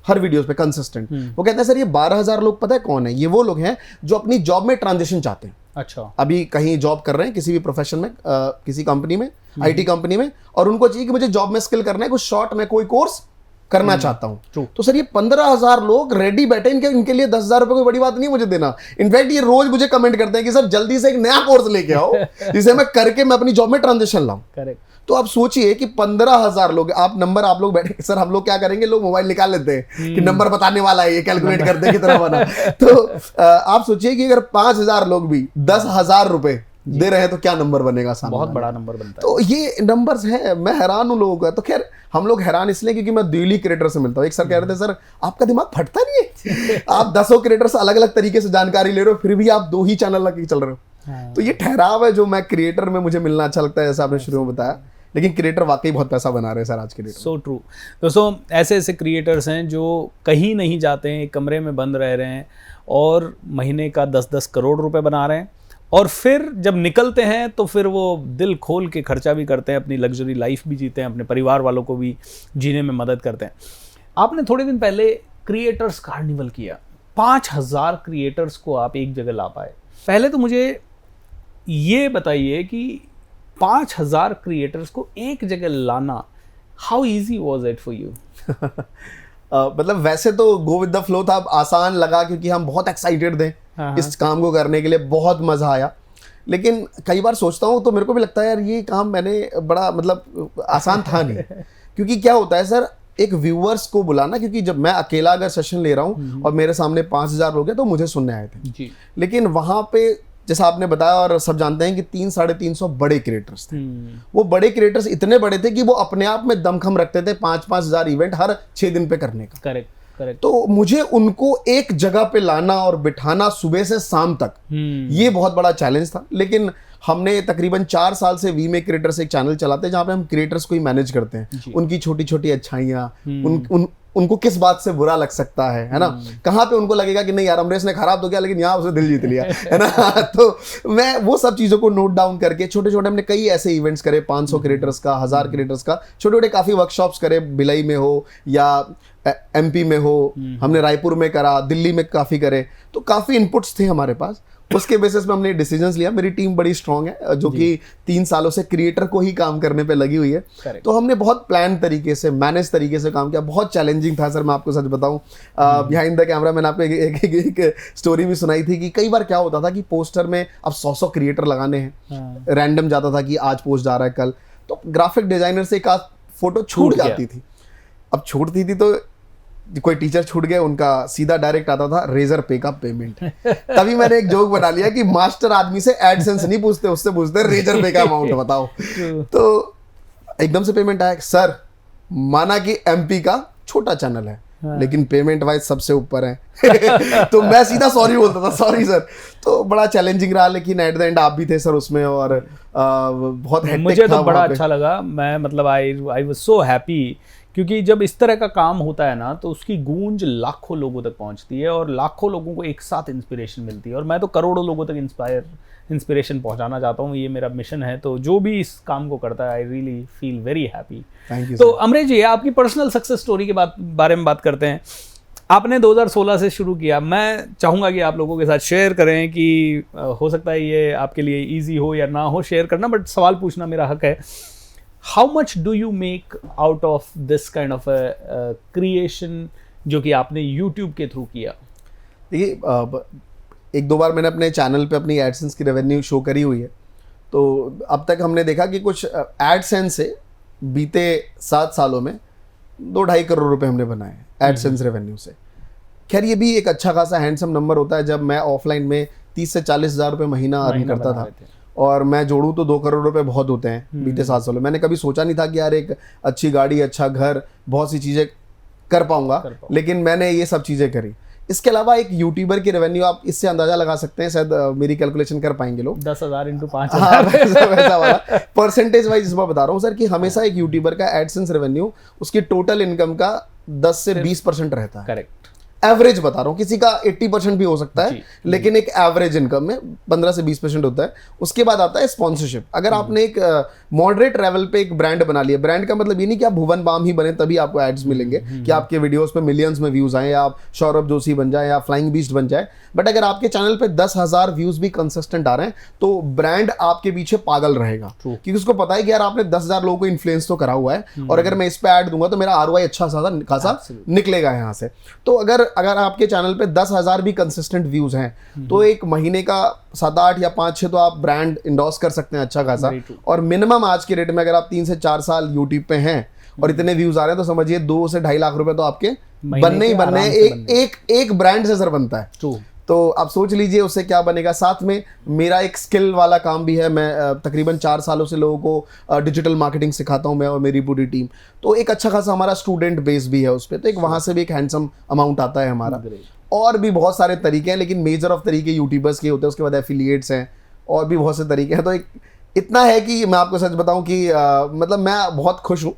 हर वीडियोस पे कंसिस्टेंट। वो कहते हैं सर ये 12,000 लोग पता है कौन है? ये वो लोग हैं जो अपनी जॉब में ट्रांजिशन चाहते हैं। अच्छा। अभी कहीं जॉब कर रहे हैं किसी भी प्रोफेशन में, किसी कंपनी में, आईटी कंपनी में, और उनको चाहिए कि मुझे जॉब में स्किल करना है, कुछ शॉर्ट में कोई कोर्स करना चाहता हूं। तो सर ये 15,000 लोग रेडी बैठे, इनके लिए 10,000 रुपए कोई बड़ी बात नहीं है मुझे देना। इनफैक्ट ये रोज मुझे कमेंट करते हैं कि सर जल्दी से एक नया कोर्स लेके आओ जिसे मैं करके मैं अपनी जॉब में ट्रांजिशन लाऊं। करेक्ट। तो आप सोचिए कि 15,000 लोग, आप लोग बैठे, सर हम लोग क्या करेंगे, लोग मोबाइल निकाल लेते हैं कि नंबर बताने वाला है, ये कैलकुलेट करते हैं कितना बना। तो आप सोचिए कि अगर 5,000 लोग भी 10,000 रुपए दे रहे हैं तो क्या नंबर बनेगा सामने? बहुत बड़ा नंबर बनता है। तो ये नंबर्स हैं, मैं हैरान हूं लोगों का। तो खैर हम लोग हैरान इसलिए क्योंकि मैं दिल्ली क्रिएटर से मिलता हूँ। एक सर कह रहे थे सर आपका दिमाग फटता नहीं है, आप 10 क्रिएटर से अलग अलग तरीके से जानकारी ले रहे हो, फिर भी आप 2 ही चैनल लगे चल रहे हो। तो ये ठहराव है जो मैं क्रिएटर में मुझे मिलना अच्छा लगता है, जैसा आपने शुरू में बताया। लेकिन क्रिएटर वाकई बहुत पैसा बना रहे हैं सर आज के डेट में। So true. दोस्तों ऐसे ऐसे क्रिएटर्स हैं जो कहीं नहीं जाते हैं, एक कमरे में बंद रह रहे हैं और महीने का 10-10 करोड़ रुपए बना रहे हैं, और फिर जब निकलते हैं तो फिर वो दिल खोल के खर्चा भी करते हैं, अपनी लग्जरी लाइफ भी जीते हैं, अपने परिवार वालों को भी जीने में मदद करते हैं। आपने थोड़े दिन पहले क्रिएटर्स कार्निवल किया, 5,000 क्रिएटर्स को आप एक जगह ला पाए। पहले तो मुझे ये बताइए कि 5,000 क्रिएटर्स को एक जगह लाना, how easy was it for you? मतलब वैसे तो गो विद द फ्लो था, आसान लगा क्योंकि हम बहुत एक्साइटेड थे इस काम को करने के लिए, बहुत मजा आया। लेकिन कई बार सोचता हूँ तो मेरे को भी लगता है यार ये काम मैंने बड़ा मतलब आसान था नहीं। क्योंकि क्या होता है सर, एक व्यूअर्स को बुलाना, क्योंकि जब मैं अकेला अगर सेशन ले रहा हूँ और मेरे सामने 5,000 लोग हैं तो मुझे सुनने आए थे जी। लेकिन वहां पे जैसा आपने बताया और सब जानते हैं कि 300-350 बड़े क्रिएटर्स थे। वो बड़े क्रिएटर्स इतने बड़े थे कि वो अपने आप में दमखम रखते थे 5,000 इवेंट हर 6 दिन पे करने का। Correct correct. तो मुझे उनको एक जगह पे लाना और बिठाना सुबह से शाम तक, ये बहुत बड़ा चैलेंज था। लेकिन हमने तकरीबन 4 साल से वी में क्रिएटर्स एक चैनल चलाते हैं जहाँ पे हम क्रिएटर्स को ही मैनेज करते हैं, उनकी छोटी छोटी अच्छाइयाँ, उनको किस बात से बुरा लग सकता है ना, कहाँ पे उनको लगेगा कि नहीं यार अमरेश ने खराब तो किया लेकिन यहाँ उसने दिल जीत लिया है ना। तो मैं वो सब चीज़ों को नोट डाउन करके छोटे छोटे हमने कई ऐसे इवेंट्स करे, 500 क्रिएटर्स का, 1000 क्रिएटर्स का, छोटे छोटे काफ़ी वर्कशॉप्स करे, भिलाई में हो या MP में हो, हमने रायपुर में करा, दिल्ली में काफ़ी करे। तो काफ़ी इनपुट्स थे हमारे पास, उसके बेसिस पे हमने डिसीजंस लिया। मेरी टीम बड़ी स्ट्रांग है जो कि 3 सालों से क्रिएटर को ही काम करने पे लगी हुई है। तो हमने बहुत प्लान तरीके से, मैनेज तरीके से काम किया। बहुत चैलेंजिंग था सर, मैं आपको सच बताऊं। बिहाइंड द कैमरा मैंने आपको एक स्टोरी भी सुनाई थी कि कई बार क्या होता था कि पोस्टर में अब 100 क्रिएटर लगाने हैं, रैंडम जाता था कि आज पोस्ट जा रहा है कल, तो ग्राफिक डिजाइनर से एक आध फोटो छूट जाती थी। अब छूटती थी तो कोई टीचर छूट गए, उनका सीधा डायरेक्ट आता था रेजर पे का पेमेंट। तभी मैंने एक जोक बना लिया कि मास्टर आदमी से एडसेंस नहीं पूछते, उससे पूछते रेजर पे का अमाउंट बताओ। तो एकदम से पेमेंट आया, सर माना कि MP का छोटा चैनल है लेकिन पेमेंट वाइज सबसे ऊपर है। तो मैं सीधा सॉरी बोलता था, सॉरी सर। तो बड़ा चैलेंजिंग रहा, लेकिन एट द एंड आप भी थे सर उसमें, और बहुत हेक्टिक था। मुझे तो बड़ा अच्छा लगा, मैं मतलब आई वाज सो हैप्पी, क्योंकि जब इस तरह का काम होता है ना तो उसकी गूंज लाखों लोगों तक पहुंचती है और लाखों लोगों को एक साथ इंस्पिरेशन मिलती है। और मैं तो करोड़ों लोगों तक इंस्पिरेशन पहुंचाना चाहता हूँ, ये मेरा मिशन है। तो जो भी इस काम को करता है, I really feel very happy. Thank you. तो अमरेश जी, आपकी पर्सनल सक्सेस स्टोरी के बारे में बात करते हैं। आपने 2016 से शुरू किया, मैं चाहूँगा कि आप लोगों के साथ शेयर करें कि हो सकता है ये आपके लिए ईजी हो या ना हो शेयर करना, बट सवाल पूछना मेरा हक है। How much do you make out of this kind of a creation जो कि आपने YouTube के थ्रू किया? देखिए एक दो बार मैंने अपने चैनल पे अपनी एडसेंस की रेवेन्यू शो करी हुई है। तो अब तक हमने देखा कि कुछ एडसेंस से बीते 7 सालों में 2-2.5 करोड़ रुपए हमने बनाए एडसेंस रेवेन्यू से। खैर ये भी एक अच्छा खासा हैंडसम नंबर होता है। जब मैं ऑफलाइन में 30 से 40 हज़ार रुपये महीना अर्न करता था और मैं जोड़ूं तो 2 करोड़ रुपए बहुत होते हैं बीते 7 सालों। मैंने कभी सोचा नहीं था कि यार एक अच्छी गाड़ी, अच्छा घर, बहुत सी चीज़ें कर पाऊंगा, लेकिन मैंने ये सब चीज़ें करी। इसके अलावा एक यूट्यूबर की रेवेन्यू आप इससे अंदाजा लगा सकते हैं, शायद मेरी कैलकुलेशन कर पाएंगे लोग, 10,000 × 5,000। हाँ, वैसा वाला परसेंटेज वाइज मैं बता रहा हूँ सर कि हमेशा एक यूट्यूबर का एडसेंस रेवेन्यू उसकी टोटल इनकम का 10 से 20% रहता है। करेक्ट, एवरेज बता रहा हूँ, किसी का 80% भी हो सकता है, लेकिन एक एवरेज इनकम में 15 से 20% होता है। उसके बाद आता है स्पॉन्सरशिप। अगर आपने एक मॉडरेट लेवल पे एक ब्रांड बना लिया, ब्रांड का मतलब ये नहीं कि आप भुवन बाम ही बने तभी आपको एड्स मिलेंगे, कि आपके वीडियोस पे मिलियंस में व्यूज आए, या आप सौरभ जोशी बन जाए या फ्लाइंग बीस्ट बन जाए। बट अगर आपके चैनल पे 10,000 व्यूज भी कंसिस्टेंट आ रहे हैं तो ब्रांड आपके पीछे पागल रहेगा, क्योंकि उसको पता है कि यार आपने 10,000 लोगों को इन्फ्लुएंस तो करा हुआ है, और अगर मैं इस पे ऐड दूंगा तो मेरा ROI अच्छा खासा निकलेगा यहाँ से। तो अगर आपके चैनल पे 10,000 भी कंसिस्टेंट व्यूज हैं तो एक महीने का 7-8 या 5-6 तो आप ब्रांड इंडोर्स कर सकते हैं अच्छा खासा। और मिनिमम आज के रेट में अगर आप 3 से 4 साल यूट्यूब पे हैं और इतने व्यूज आ रहे हैं तो समझिए 2 से 2.5 लाख रुपए तो आपके बनने ही बनने हैं। एक ब्रांड से सर बनता है। तो आप सोच लीजिए उससे क्या बनेगा। साथ में मेरा एक स्किल वाला काम भी है। मैं तकरीबन 4 सालों से लोगों को डिजिटल मार्केटिंग सिखाता हूं, मैं और मेरी पूरी टीम। तो एक अच्छा खासा हमारा स्टूडेंट बेस भी है उस पर, तो एक वहां से भी एक हैंडसम अमाउंट आता है हमारा। और भी बहुत सारे तरीके हैं, लेकिन मेजर ऑफ तरीके यूट्यूबर्स के होते हैं। उसके बाद एफिलिएट्स हैं और भी बहुत से तरीके हैं। तो एक इतना है कि मैं आपको सच बताऊं कि मतलब मैं बहुत खुश हूं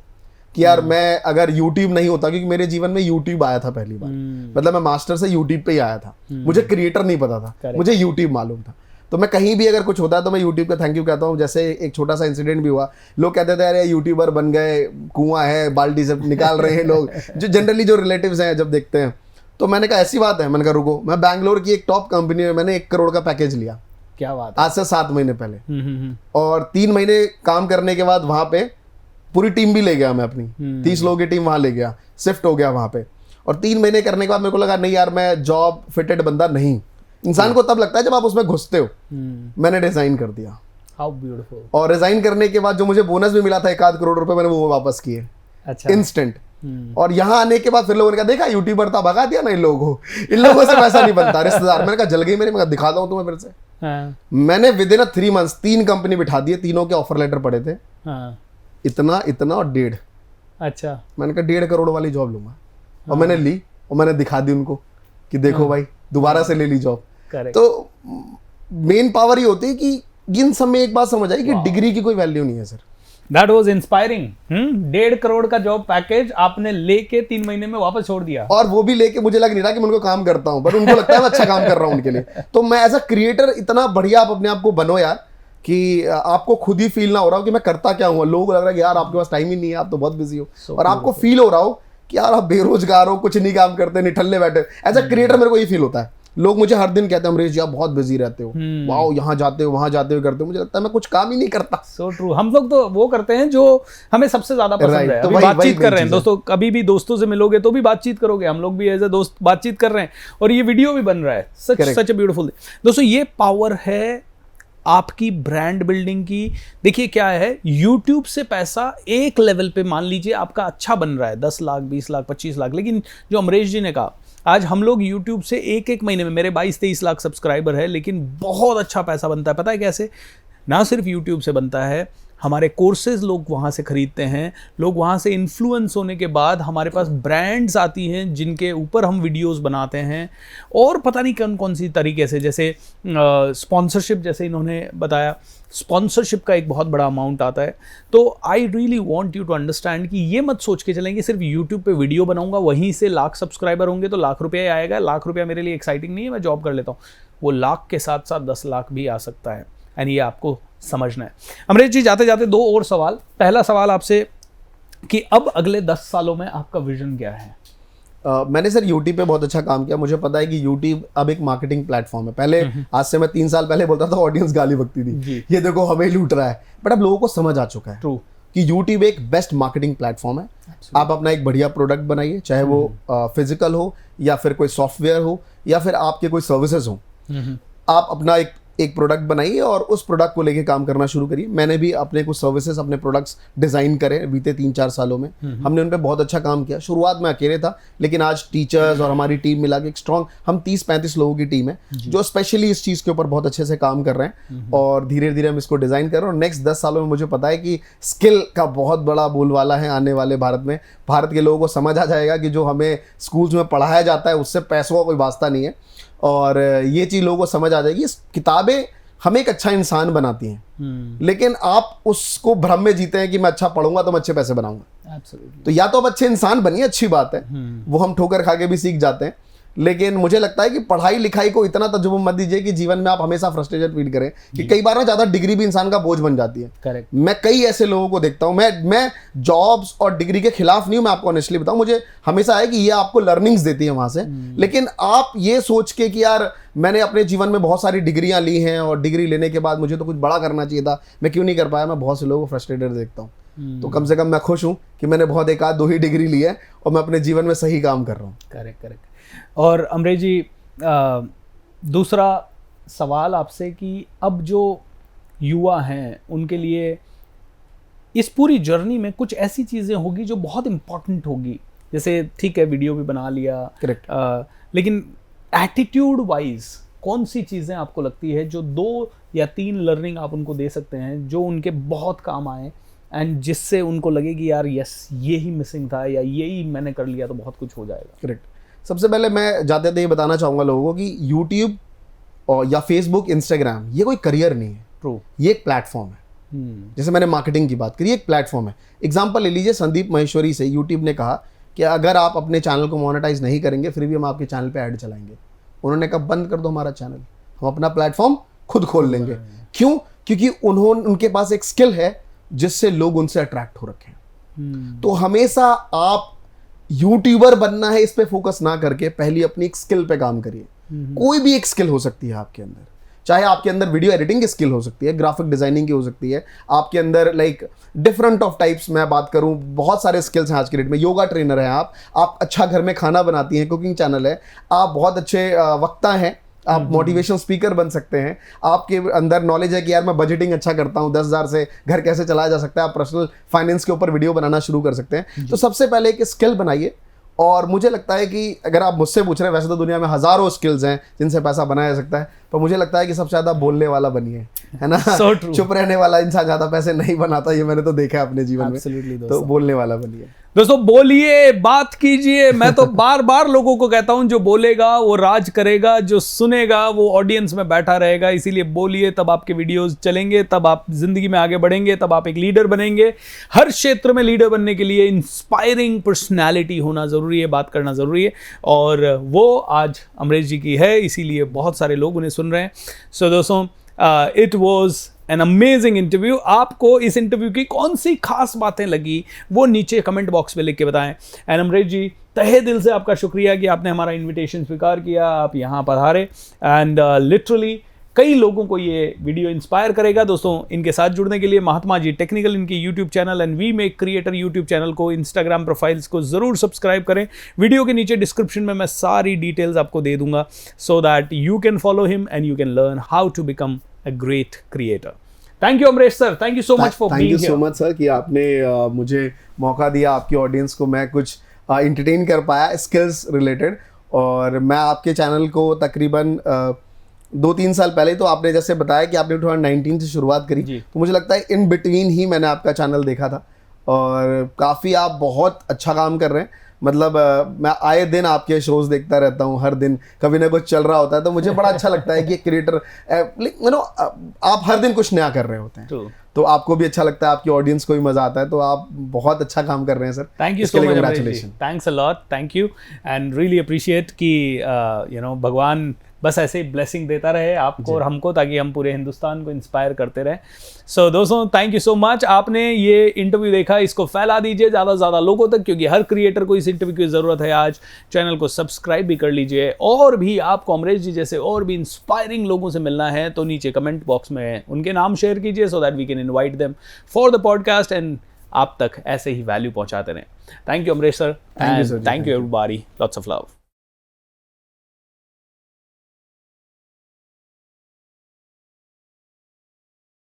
कि यार मैं अगर YouTube नहीं होता, क्योंकि मेरे जीवन में YouTube आया था पहली बार। मतलब मैं मास्टर से YouTube पे ही आया था, मुझे क्रिएटर नहीं पता था, मुझे YouTube मालूम था। तो मैं कहीं भी अगर कुछ होता है तो मैं YouTube का थैंक यू कहता हूँ। जैसे एक छोटा सा इंसिडेंट भी हुआ, लोग कहते थे अरे यूट्यूबर बन गए, कुआं है, बाल्टी से निकाल रहे हैं लोग, जो जनरली जो रिलेटिव्स हैं जब देखते हैं। तो मैंने कहा ऐसी बात है, मैंने कहा रुको, मैं बैंगलोर की एक टॉप कंपनी में मैंने 1 करोड़ का पैकेज लिया। क्या बात, आज से 7 महीने पहले। और 3 महीने काम करने के बाद वहां पे पूरी टीम भी ले गया मैं अपनी, 30 लोगों की टीम वहां ले गया, शिफ्ट हो गया वहां पे। और 3 महीने करने के बाद मेरे को लगा नहीं यार मैं जॉब फिटेड बंदा नहीं। इंसान को तब लगता है जब आप उसमें घुसते हो। मैंने रिजाइन कर दिया। How beautiful. और रिजाइन करने के बाद जो मुझे बोनस भी मिला था 1 आध करोड़ रुपए, मैंने वो वापस किए। अच्छा, इंस्टेंट। और यहाँ आने के बाद फिर लोगों ने कहा देखा यूट्यूबर था, भगा दिया ना इन लोगों को, इन लोगों से पैसा नहीं बनता। रिश्तेदार, मैंने कहा जल गई मेरी, मैं दिखाता हूँ तुम्हें फिर से। मैंने विद इन 3 मंथ्स 3 कंपनी बिठा दिए, तीनों के ऑफर लेटर पड़े थे। इतना और 1.5। अच्छा, मैंने कहा 1.5 करोड़ वाली जॉब लूंगा। और मैंने ली और मैंने दिखा दी उनको कि देखो भाई दोबारा से ले ली जॉब। तो मेन पावर ही होती है कि इन सब में एक बात समझ आई कि डिग्री की कोई वैल्यू नहीं है sir. That was inspiring। 1.5 crore का जॉब पैकेज आपने लेके 3 महीने में वापस छोड़ दिया। और वो भी लेके मुझे लग नहीं रहा कि मैं उनको काम करता हूं, बट उनको लगता है मैं अच्छा काम कर रहा हूं उनके लिए। तो मैं एज अ क्रिएटर इतना बढ़िया आप अपने आप को बनो यार कि आपको खुद ही फील ना हो रहा हो कि मैं करता क्या हूँ। लोगों को लग रहा है कि यार आपके पास टाइम ही नहीं है, आप तो बहुत बिजी हो। और आपको फील हो रहा हो कि यार आप बेरोजगार हो, कुछ नहीं काम करते, निठल्ले बैठे। एज अ क्रिएटर मेरे को ये फील होता है। लोग मुझे हर दिन कहते हैं अमरीश जी आप बहुत बिजी रहते हो, वाओ यहाँ जाते हो वहां जाते हो करते हो। मुझे लगता है मैं कुछ काम ही नहीं करता। So true. हम लोग तो वो करते हैं जो हमें सबसे ज्यादा पसंद है। तो अभी बातचीत कर रहे हैं दोस्तों, कभी भी दोस्तों से मिलोगे तो भी बातचीत करोगे, हम लोग भी एज ए दोस्त बातचीत कर रहे हैं और ये वीडियो भी बन रहा है। Such beautiful. दोस्तों ये पावर है आपकी ब्रांड बिल्डिंग की। देखिए क्या है, YouTube से पैसा एक लेवल पे मान लीजिए आपका अच्छा बन रहा है, 10 लाख 20 लाख 25 लाख, लेकिन जो अमरीश जी ने कहा आज हम लोग YouTube से एक महीने में, मेरे 22-23 लाख सब्सक्राइबर है, लेकिन बहुत अच्छा पैसा बनता है। पता है कैसे? ना सिर्फ YouTube से बनता है, हमारे कोर्सेज लोग वहाँ से खरीदते हैं, लोग वहाँ से इन्फ्लुएंस होने के बाद हमारे पास ब्रांड्स आती हैं जिनके ऊपर हम वीडियोस बनाते हैं, और पता नहीं कौन कौन सी तरीके से, जैसे स्पॉन्सरशिप, जैसे इन्होंने बताया स्पॉन्सरशिप का एक बहुत बड़ा अमाउंट आता है। तो I really want you to understand कि ये मत सोच के चलेंगे सिर्फ यूट्यूब पे वीडियो बनाऊंगा वहीं से लाख सब्सक्राइबर होंगे तो लाख रुपया आएगा। लाख रुपया मेरे लिए एक्साइटिंग नहीं है, मैं जॉब कर लेता हूँ। वो लाख के साथ साथ 10 लाख भी आ सकता है, एंड ये आपको समझना है। अमरीश जी जाते जाते 2 और सवाल। पहला सवाल आपसे कि अब अगले 10 सालों में आपका विजन क्या है? मैंने सर यूट्यूब पे बहुत अच्छा काम किया। मुझे पता है कि यूट्यूब अब एक मार्केटिंग प्लेटफॉर्म है। पहले आज से मैं 3 साल पहले बोलता था ऑडियंस गाली बकती थी, ये देखो हमें लूट रहा है, बट अब लोगों को समझ आ चुका है कि यूट्यूब एक बेस्ट मार्केटिंग प्लेटफॉर्म है। आप अपना एक बढ़िया प्रोडक्ट बनाइए, चाहे वो फिजिकल हो या फिर कोई सॉफ्टवेयर हो या फिर आपके कोई सर्विसेज हो। आप अपना एक प्रोडक्ट बनाइए और उस प्रोडक्ट को लेके काम करना शुरू करिए। मैंने भी अपने कुछ सर्विसेज, अपने प्रोडक्ट्स डिज़ाइन करे बीते 3-4 सालों में। हमने उन पे बहुत अच्छा काम किया। शुरुआत में अकेले था, लेकिन आज टीचर्स और हमारी टीम मिला के एक स्ट्रॉन्ग, हम 30-35 लोगों की टीम है जो स्पेशली इस चीज़ के ऊपर बहुत अच्छे से काम कर रहे हैं और धीरे धीरे हम इसको डिज़ाइन कर रहे हैं। और नेक्स्ट 10 सालों में मुझे पता है कि स्किल का बहुत बड़ा बोलबाला है आने वाले भारत में। भारत के लोगों को समझ आ जाएगा कि जो हमें स्कूल्स में पढ़ाया जाता है उससे पैसों का कोई वास्ता नहीं है, और ये चीज़ लोगों को समझ आ जाएगी। किताबें हमें एक अच्छा इंसान बनाती हैं, लेकिन आप उसको भ्रम में जीते हैं कि मैं अच्छा पढ़ूंगा तो मैं अच्छे पैसे बनाऊंगा। तो या तो आप अच्छे इंसान बनिए, अच्छी बात है, वो हम ठोकर खा के भी सीख जाते हैं, लेकिन मुझे लगता है कि पढ़ाई लिखाई को इतना तजुर्बा मत दीजिए कि जीवन में आप हमेशा फ्रस्ट्रेशन फील करें कि कई बार ना ज़्यादा डिग्री भी इंसान का बोझ बन जाती है। करेक्ट। मैं कई ऐसे लोगों को देखता हूं, मैं जॉब्स और डिग्री के खिलाफ नहीं हूं, मैं आपको ऑनेस्टली बताऊं, मुझे हमेशा है कि ये आपको लर्निंग्स देती है वहां से, लेकिन आप ये सोच के कि यार मैंने अपने जीवन में बहुत सारी डिग्रियां ली हैं और डिग्री लेने के बाद मुझे तो कुछ बड़ा करना चाहिए था, मैं क्यों नहीं कर पाया, मैं बहुत से लोगों को फ्रस्ट्रेटेड देखता हूँ। तो कम से कम मैं खुश हूँ कि मैंने बहुत 1-2 ही डिग्री ली है और मैं अपने जीवन में सही काम कर रहा हूँ। करेक्ट। और अमरेश जी, दूसरा सवाल आपसे कि अब जो युवा हैं उनके लिए इस पूरी जर्नी में कुछ ऐसी चीज़ें होगी जो बहुत इम्पॉर्टेंट होगी, जैसे ठीक है वीडियो भी बना लिया, करेक्ट, लेकिन एटीट्यूड वाइज कौन सी चीज़ें आपको लगती है जो 2 या 3 लर्निंग आप उनको दे सकते हैं जो उनके बहुत काम आए एंड जिससे उनको लगे कि यार यस ये ही मिसिंग था या यही मैंने कर लिया तो बहुत कुछ हो जाएगा? करेक्ट। सबसे पहले मैं जाते थे ये बताना चाहूँगा लोगों को कि यूट्यूब और या फेसबुक, इंस्टाग्राम ये कोई करियर नहीं है। ट्रू। ये एक प्लेटफॉर्म है। जैसे मैंने मार्केटिंग की बात करी, एक प्लेटफॉर्म है। एग्जांपल ले लीजिए, संदीप महेश्वरी से यूट्यूब ने कहा कि अगर आप अपने चैनल को मोनेटाइज नहीं करेंगे फिर भी हम आपके चैनल पे ऐड चलाएंगे। उन्होंने कहा बंद कर दो हमारा चैनल, हम अपना प्लेटफॉर्म खुद खोल लेंगे। क्यों? क्योंकि उनके पास एक स्किल है जिससे लोग उनसे अट्रैक्ट हो रखे हैं। तो हमेशा आप यूट्यूबर बनना है इस पे फोकस ना करके पहले अपनी एक स्किल पे काम करिए। कोई भी एक स्किल हो सकती है आपके अंदर, चाहे आपके अंदर वीडियो एडिटिंग की स्किल हो सकती है, ग्राफिक डिजाइनिंग की हो सकती है, आपके अंदर लाइक डिफरेंट ऑफ टाइप्स, मैं बात करूं बहुत सारे स्किल्स हैं आज के डेट में। योगा ट्रेनर हैं आप अच्छा घर में खाना बनाती हैं, कुकिंग चैनल है, आप बहुत अच्छे वक्ता हैं, आप मोटिवेशनल स्पीकर बन सकते हैं, आपके अंदर नॉलेज है कि यार मैं बजटिंग अच्छा करता हूं, 10,000 से घर कैसे चलाया जा सकता है, आप पर्सनल फाइनेंस के ऊपर वीडियो बनाना शुरू कर सकते हैं। तो सबसे पहले एक स्किल बनाइए। और मुझे लगता है कि अगर आप मुझसे पूछ रहे हैं, वैसे तो दुनिया में हजारों स्किल्स हैं जिनसे पैसा बनाया जा सकता है, पर मुझे लगता है कि सबसे ज़्यादा बोलने वाला बनिए, है ना। So true. चुप रहने वाला इंसान ज़्यादा पैसे नहीं बनाता, ये मैंने तो देखा है अपने जीवन में। तो बोलने वाला बनिए दोस्तों, बोलिए, बात कीजिए। मैं तो बार बार लोगों को कहता हूं जो बोलेगा वो राज करेगा, जो सुनेगा वो ऑडियंस में बैठा रहेगा। इसीलिए बोलिए, तब आपके वीडियोस चलेंगे, तब आप जिंदगी में आगे बढ़ेंगे, तब आप एक लीडर बनेंगे। हर क्षेत्र में लीडर बनने के लिए इंस्पायरिंग पर्सनैलिटी होना जरूरी है, बात करना जरूरी है, और वो आज अमरेश जी की है, इसीलिए बहुत सारे लोग उन्हें सुन रहे हैं। सो दोस्तों, it was an amazing interview. आपको इस इंटरव्यू की कौन सी खास बातें लगी वो नीचे कमेंट बॉक्स में लिख के बताएं। एंड अमरेश जी, तहे दिल से आपका शुक्रिया कि आपने हमारा इनविटेशन स्वीकार किया, आप यहाँ पधारे, एंड लिटरली कई लोगों को ये वीडियो इंस्पायर करेगा। दोस्तों, इनके साथ जुड़ने के लिए महात्मा जी टेक्निकल, इनकी YouTube channel and we make creator YouTube channel को, इंस्टाग्राम प्रोफाइल्स को ज़रूर सब्सक्राइब करें। वीडियो के नीचे डिस्क्रिप्शन में मैं सारी डिटेल्स आपको दे दूंगा, so that you can follow him and you can learn how to become a great creator. Thank you Amresh sir, thank you so much for being here. Thank you so much sir कि आपने मुझे मौका दिया, आपकी audience को मैं कुछ entertain कर पाया स्किल्स रिलेटेड। और मैं आपके चैनल को तकरीबन 2-3 साल पहले, तो आपने जैसे बताया कि आपने 2019 से शुरुआत करी, तो मुझे लगता है इन बिटवीन ही मैंने आपका चैनल देखा था, और काफ़ी आप बहुत अच्छा काम कर रहे हैं। मतलब मैं आए दिन आपके शोज देखता रहता हूँ, हर दिन कभी ना कुछ चल रहा होता है, तो मुझे बड़ा अच्छा लगता है कि एक क्रिएटर, आप हर दिन कुछ नया कर रहे होते हैं, तो आपको भी अच्छा लगता है, आपकी ऑडियंस को भी मजा आता है। तो आप बहुत अच्छा काम कर रहे हैं sir, thank you so much, congratulation, thanks a lot, thank you, and really appreciate कि भगवान बस ऐसे ही ब्लेसिंग देता रहे आपको और हमको, ताकि हम पूरे हिंदुस्तान को इंस्पायर करते रहें। सो दोस्तों, थैंक यू सो मच। आपने ये इंटरव्यू देखा, इसको फैला दीजिए ज़्यादा से ज़्यादा लोगों तक, क्योंकि हर क्रिएटर को इस इंटरव्यू की ज़रूरत है आज। चैनल को सब्सक्राइब भी कर लीजिए, और भी आपको अमरेश जी जैसे और भी इंस्पायरिंग लोगों से मिलना है तो नीचे कमेंट बॉक्स में उनके नाम शेयर कीजिए, so that we can invite them for the podcast and आप तक ऐसे ही वैल्यू पहुँचाते रहें। Thank you Amresh sir, and thank you everybody, lots of love.